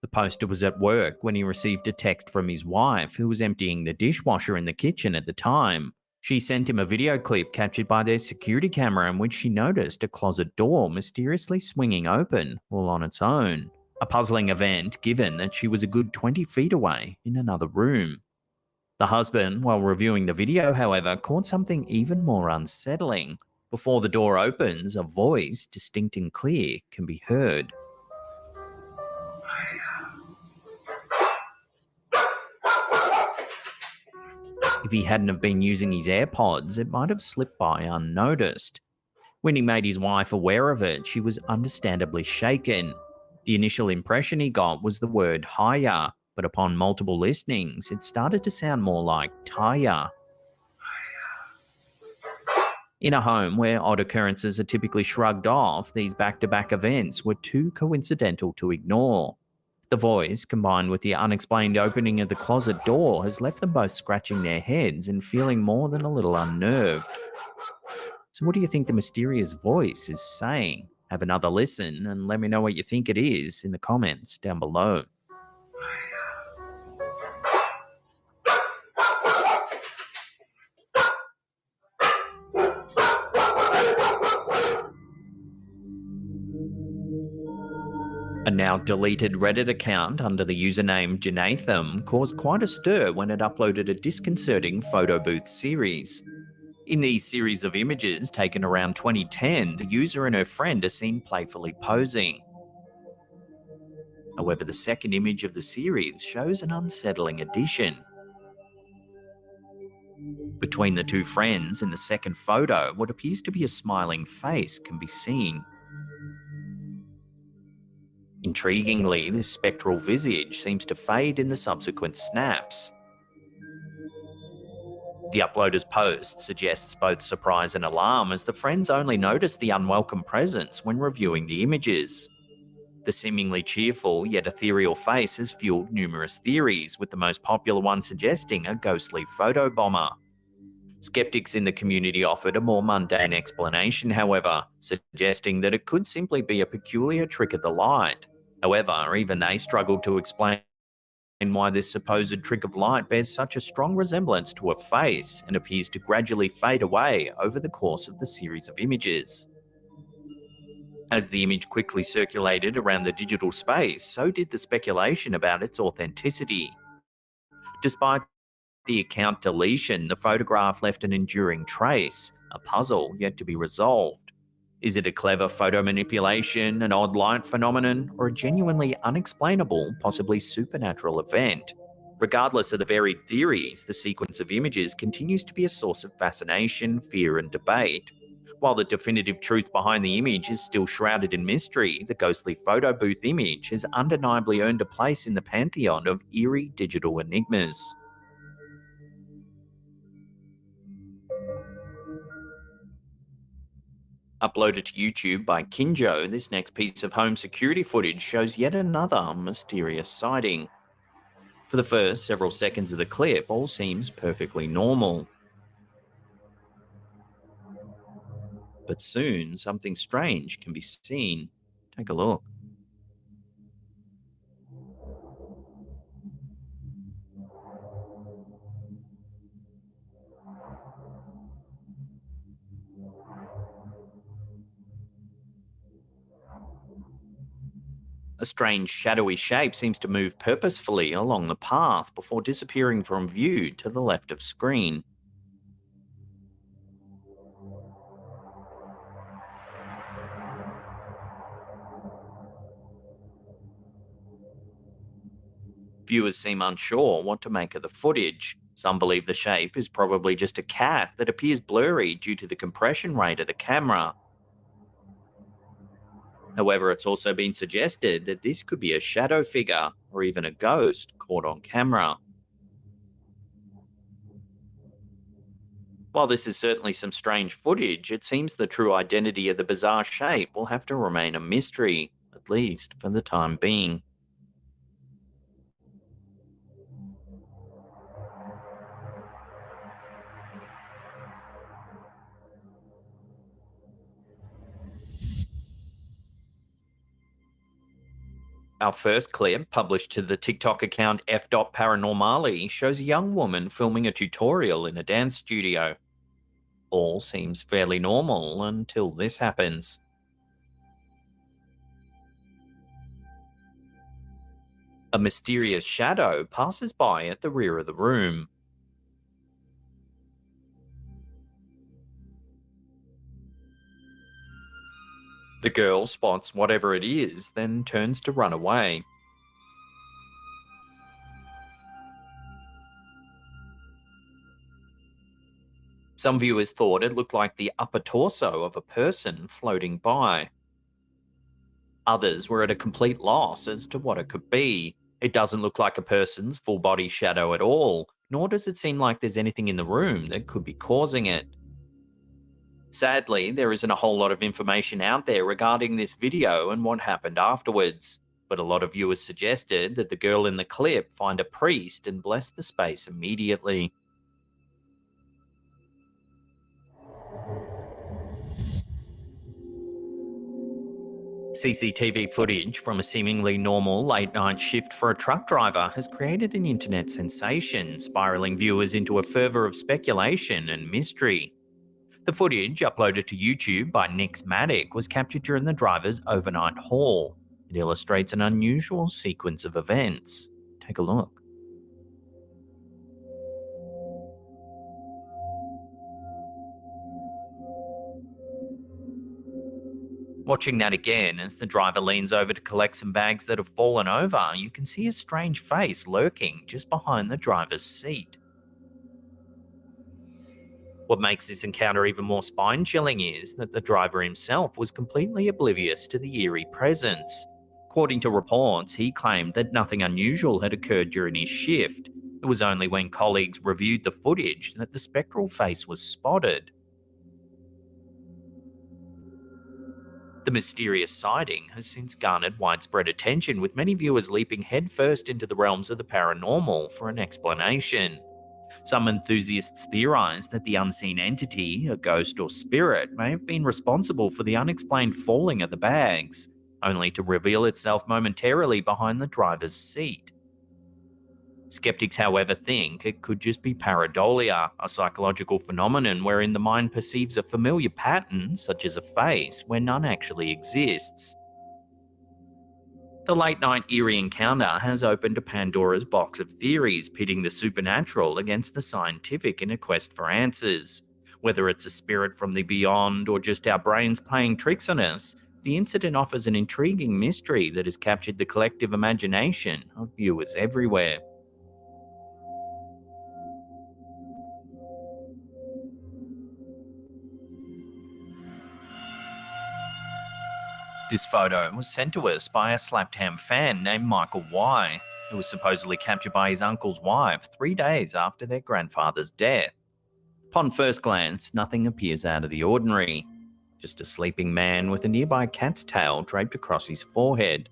The poster was at work when he received a text from his wife, who was emptying the dishwasher in the kitchen at the time. She sent him a video clip captured by their security camera in which she noticed a closet door mysteriously swinging open all on its own. A puzzling event, given that she was a good 20 feet away in another room. The husband, while reviewing the video, however, caught something even more unsettling. Before the door opens, a voice, distinct and clear, can be heard. If he hadn't have been using his AirPods, it might have slipped by unnoticed. When he made his wife aware of it, she was understandably shaken. The initial impression he got was the word higher, but upon multiple listenings, it started to sound more like tire. In a home where odd occurrences are typically shrugged off, these back-to-back events were too coincidental to ignore. The voice, combined with the unexplained opening of the closet door, has left them both scratching their heads and feeling more than a little unnerved. So what do you think the mysterious voice is saying? Have another listen and let me know what you think it is in the comments down below. A now deleted Reddit account under the username Janatham caused quite a stir when it uploaded a disconcerting photo booth series. In these series of images taken around 2010, the user and her friend are seen playfully posing. However, the second image of the series shows an unsettling addition. Between the two friends in the second photo, what appears to be a smiling face can be seen. Intriguingly, this spectral visage seems to fade in the subsequent snaps. The uploader's post suggests both surprise and alarm, as the friends only notice the unwelcome presence when reviewing the images. The seemingly cheerful yet ethereal face has fueled numerous theories, with the most popular one suggesting a ghostly photo bomber. Skeptics in the community offered a more mundane explanation, however, suggesting that it could simply be a peculiar trick of the light. However, even they struggled to explain why this supposed trick of light bears such a strong resemblance to a face and appears to gradually fade away over the course of the series of images. As the image quickly circulated around the digital space, so did the speculation about its authenticity. Despite the account deletion, the photograph left an enduring trace, a puzzle yet to be resolved. Is it a clever photo manipulation, an odd light phenomenon, or a genuinely unexplainable, possibly supernatural event? Regardless of the varied theories, the sequence of images continues to be a source of fascination, fear, and debate. While the definitive truth behind the image is still shrouded in mystery, the ghostly photo booth image has undeniably earned a place in the pantheon of eerie digital enigmas. Uploaded to YouTube by Kinjo, this next piece of home security footage shows yet another mysterious sighting. For the first several seconds of the clip, all seems perfectly normal. But soon, something strange can be seen. Take a look. A strange shadowy shape seems to move purposefully along the path before disappearing from view to the left of screen. Viewers seem unsure what to make of the footage. Some believe the shape is probably just a cat that appears blurry due to the compression rate of the camera. However, it's also been suggested that this could be a shadow figure or even a ghost caught on camera. While this is certainly some strange footage, it seems the true identity of the bizarre shape will have to remain a mystery, at least for the time being. Our first clip, published to the TikTok account f.paranormali, shows a young woman filming a tutorial in a dance studio. All seems fairly normal until this happens. A mysterious shadow passes by at the rear of the room. The girl spots whatever it is, then turns to run away. Some viewers thought it looked like the upper torso of a person floating by. Others were at a complete loss as to what it could be. It doesn't look like a person's full body shadow at all, nor does it seem like there's anything in the room that could be causing it. Sadly, there isn't a whole lot of information out there regarding this video and what happened afterwards, but a lot of viewers suggested that the girl in the clip find a priest and bless the space immediately. CCTV footage from a seemingly normal late-night shift for a truck driver has created an internet sensation, spiraling viewers into a fervour of speculation and mystery. The footage, uploaded to YouTube by Nixmatic, was captured during the driver's overnight haul. It illustrates an unusual sequence of events. Take a look. Watching that again, as the driver leans over to collect some bags that have fallen over, you can see a strange face lurking just behind the driver's seat. What makes this encounter even more spine-chilling is that the driver himself was completely oblivious to the eerie presence. According to reports, he claimed that nothing unusual had occurred during his shift. It was only when colleagues reviewed the footage that the spectral face was spotted. The mysterious sighting has since garnered widespread attention, with many viewers leaping headfirst into the realms of the paranormal for an explanation. Some enthusiasts theorize that the unseen entity, a ghost or spirit, may have been responsible for the unexplained falling of the bags, only to reveal itself momentarily behind the driver's seat. Skeptics, however, think it could just be pareidolia, a psychological phenomenon wherein the mind perceives a familiar pattern, such as a face, where none actually exists. The late-night eerie encounter has opened a Pandora's box of theories, pitting the supernatural against the scientific in a quest for answers. Whether it's a spirit from the beyond or just our brains playing tricks on us, the incident offers an intriguing mystery that has captured the collective imagination of viewers everywhere. This photo was sent to us by a Slaptham fan named Michael Y. It was supposedly captured by his uncle's wife 3 days after their grandfather's death. Upon first glance, nothing appears out of the ordinary. Just a sleeping man with a nearby cat's tail draped across his forehead.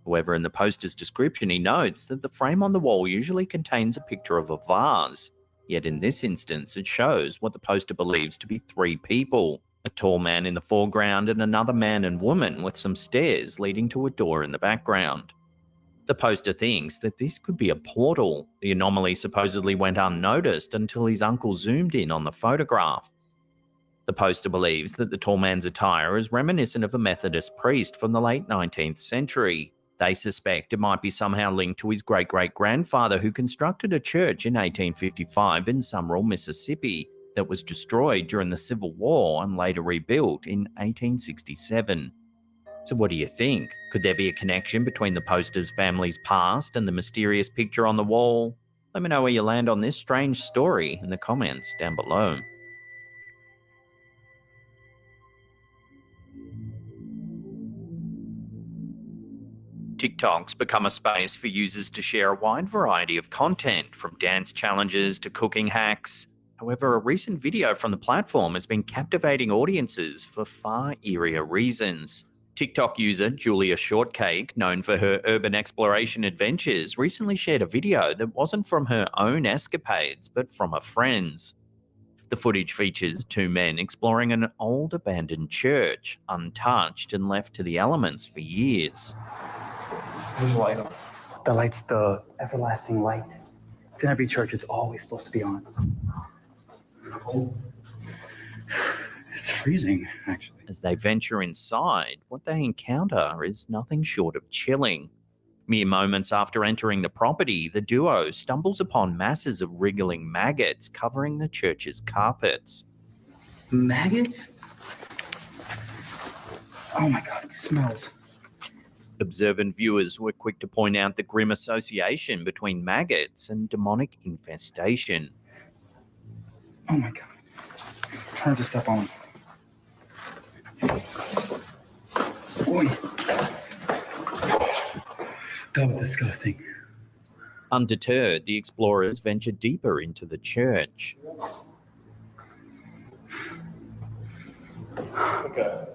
However, in the poster's description, he notes that the frame on the wall usually contains a picture of a vase. Yet in this instance, it shows what the poster believes to be 3 people. A tall man in the foreground and another man and woman with some stairs leading to a door in the background. The poster thinks that this could be a portal. The anomaly supposedly went unnoticed until his uncle zoomed in on the photograph. The poster believes that the tall man's attire is reminiscent of a Methodist priest from the late 19th century. They suspect it might be somehow linked to his great-great-grandfather, who constructed a church in 1855 in Summerall, Mississippi, that was destroyed during the Civil War and later rebuilt in 1867. So what do you think? Could there be a connection between the poster's family's past and the mysterious picture on the wall? Let me know where you land on this strange story in the comments down below. TikTok's become a space for users to share a wide variety of content, from dance challenges to cooking hacks. However, a recent video from the platform has been captivating audiences for far eerier reasons. TikTok user Julia Shortcake, known for her urban exploration adventures, recently shared a video that wasn't from her own escapades, but from a friend's. The footage features 2 men exploring an old abandoned church, untouched and left to the elements for years. There's a light on. The light's the everlasting light. It's in every church. It's always supposed to be on. It's freezing, actually. As they venture inside, what they encounter is nothing short of chilling. Mere moments after entering the property, the duo stumbles upon masses of wriggling maggots covering the church's carpets. Maggots? Oh my god, it smells. Observant viewers were quick to point out the grim association between maggots and demonic infestation. Oh my god. Hard to step on. Boy. That was disgusting. Undeterred, the explorers ventured deeper into the church. Okay.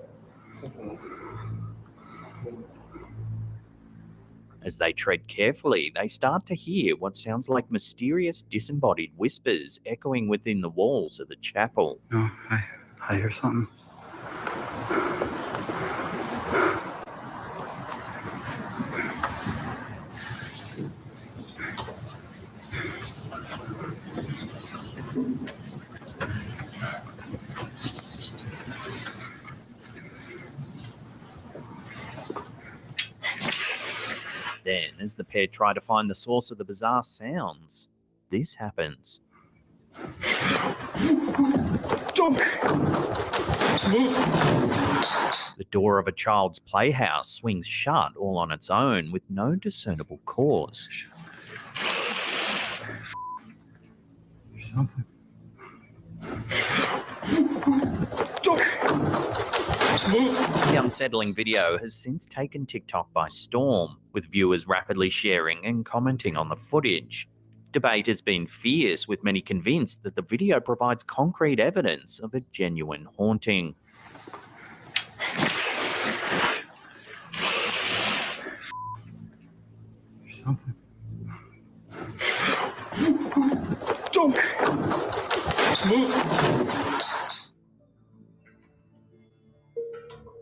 As they tread carefully, they start to hear what sounds like mysterious disembodied whispers echoing within the walls of the chapel. No, I hear something. Then, as the pair try to find the source of the bizarre sounds, this happens. The door of a child's playhouse swings shut all on its own with no discernible cause. There's something. The unsettling video has since taken TikTok by storm, with viewers rapidly sharing and commenting on the footage. Debate has been fierce, with many convinced that the video provides concrete evidence of a genuine haunting. There's something.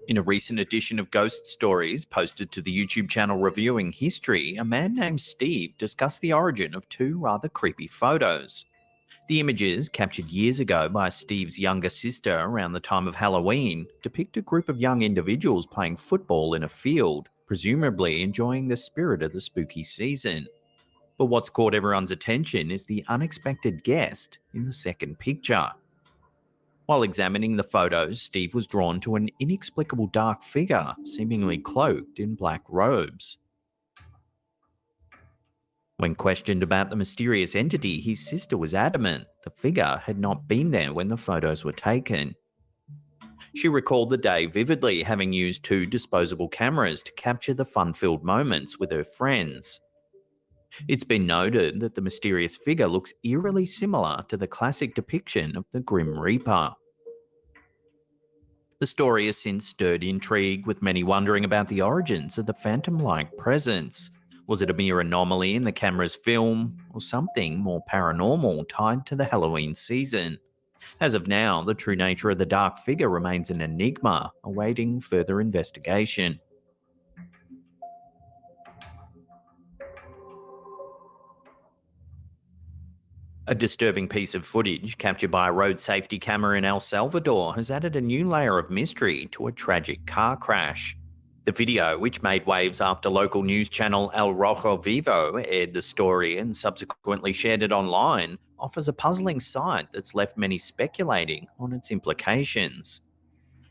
In a recent edition of Ghost Stories posted to the YouTube channel Reviewing History, a man named Steve discussed the origin of two rather creepy photos. The images, captured years ago by Steve's younger sister around the time of Halloween, depict a group of young individuals playing football in a field, presumably enjoying the spirit of the spooky season. But what's caught everyone's attention is the unexpected guest in the second picture. While examining the photos, Steve was drawn to an inexplicable dark figure, seemingly cloaked in black robes. When questioned about the mysterious entity, his sister was adamant the figure had not been there when the photos were taken. She recalled the day vividly, having used 2 disposable cameras to capture the fun-filled moments with her friends. It's been noted that the mysterious figure looks eerily similar to the classic depiction of the Grim Reaper. The story has since stirred intrigue, with many wondering about the origins of the phantom-like presence. Was it a mere anomaly in the camera's film, or something more paranormal tied to the Halloween season? As of now, the true nature of the dark figure remains an enigma, awaiting further investigation. A disturbing piece of footage captured by a road safety camera in El Salvador has added a new layer of mystery to a tragic car crash. The video, which made waves after local news channel El Rojo Vivo aired the story and subsequently shared it online, offers a puzzling sight that's left many speculating on its implications.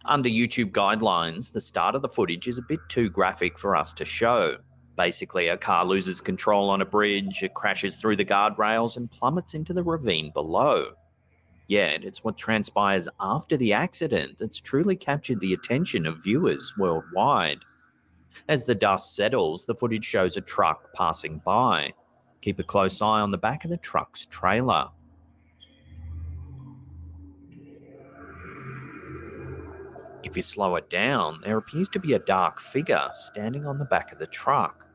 Under YouTube guidelines, the start of the footage is a bit too graphic for us to show. Basically, a car loses control on a bridge, it crashes through the guardrails and plummets into the ravine below. Yet, it's what transpires after the accident that's truly captured the attention of viewers worldwide. As the dust settles, the footage shows a truck passing by. Keep a close eye on the back of the truck's trailer. If you slow it down, there appears to be a dark figure standing on the back of the truck.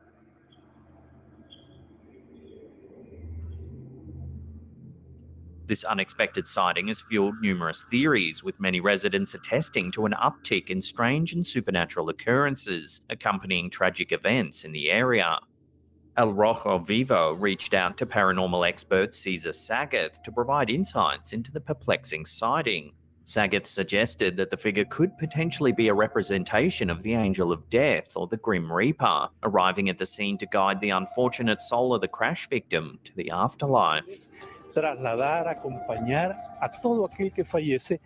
This unexpected sighting has fueled numerous theories, with many residents attesting to an uptick in strange and supernatural occurrences accompanying tragic events in the area. El Rojo Vivo reached out to paranormal expert Cesar Sagath to provide insights into the perplexing sighting. Sagath suggested that the figure could potentially be a representation of the Angel of Death or the Grim Reaper, arriving at the scene to guide the unfortunate soul of the crash victim to the afterlife. Trasladar, acompañar a todo aquel que fallece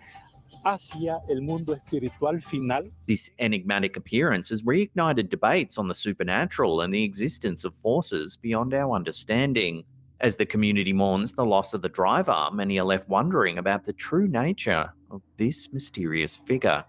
hacia el mundo espiritual final. This enigmatic appearance has reignited debates on the supernatural and the existence of forces beyond our understanding. As the community mourns the loss of the driver, many are left wondering about the true nature of this mysterious figure.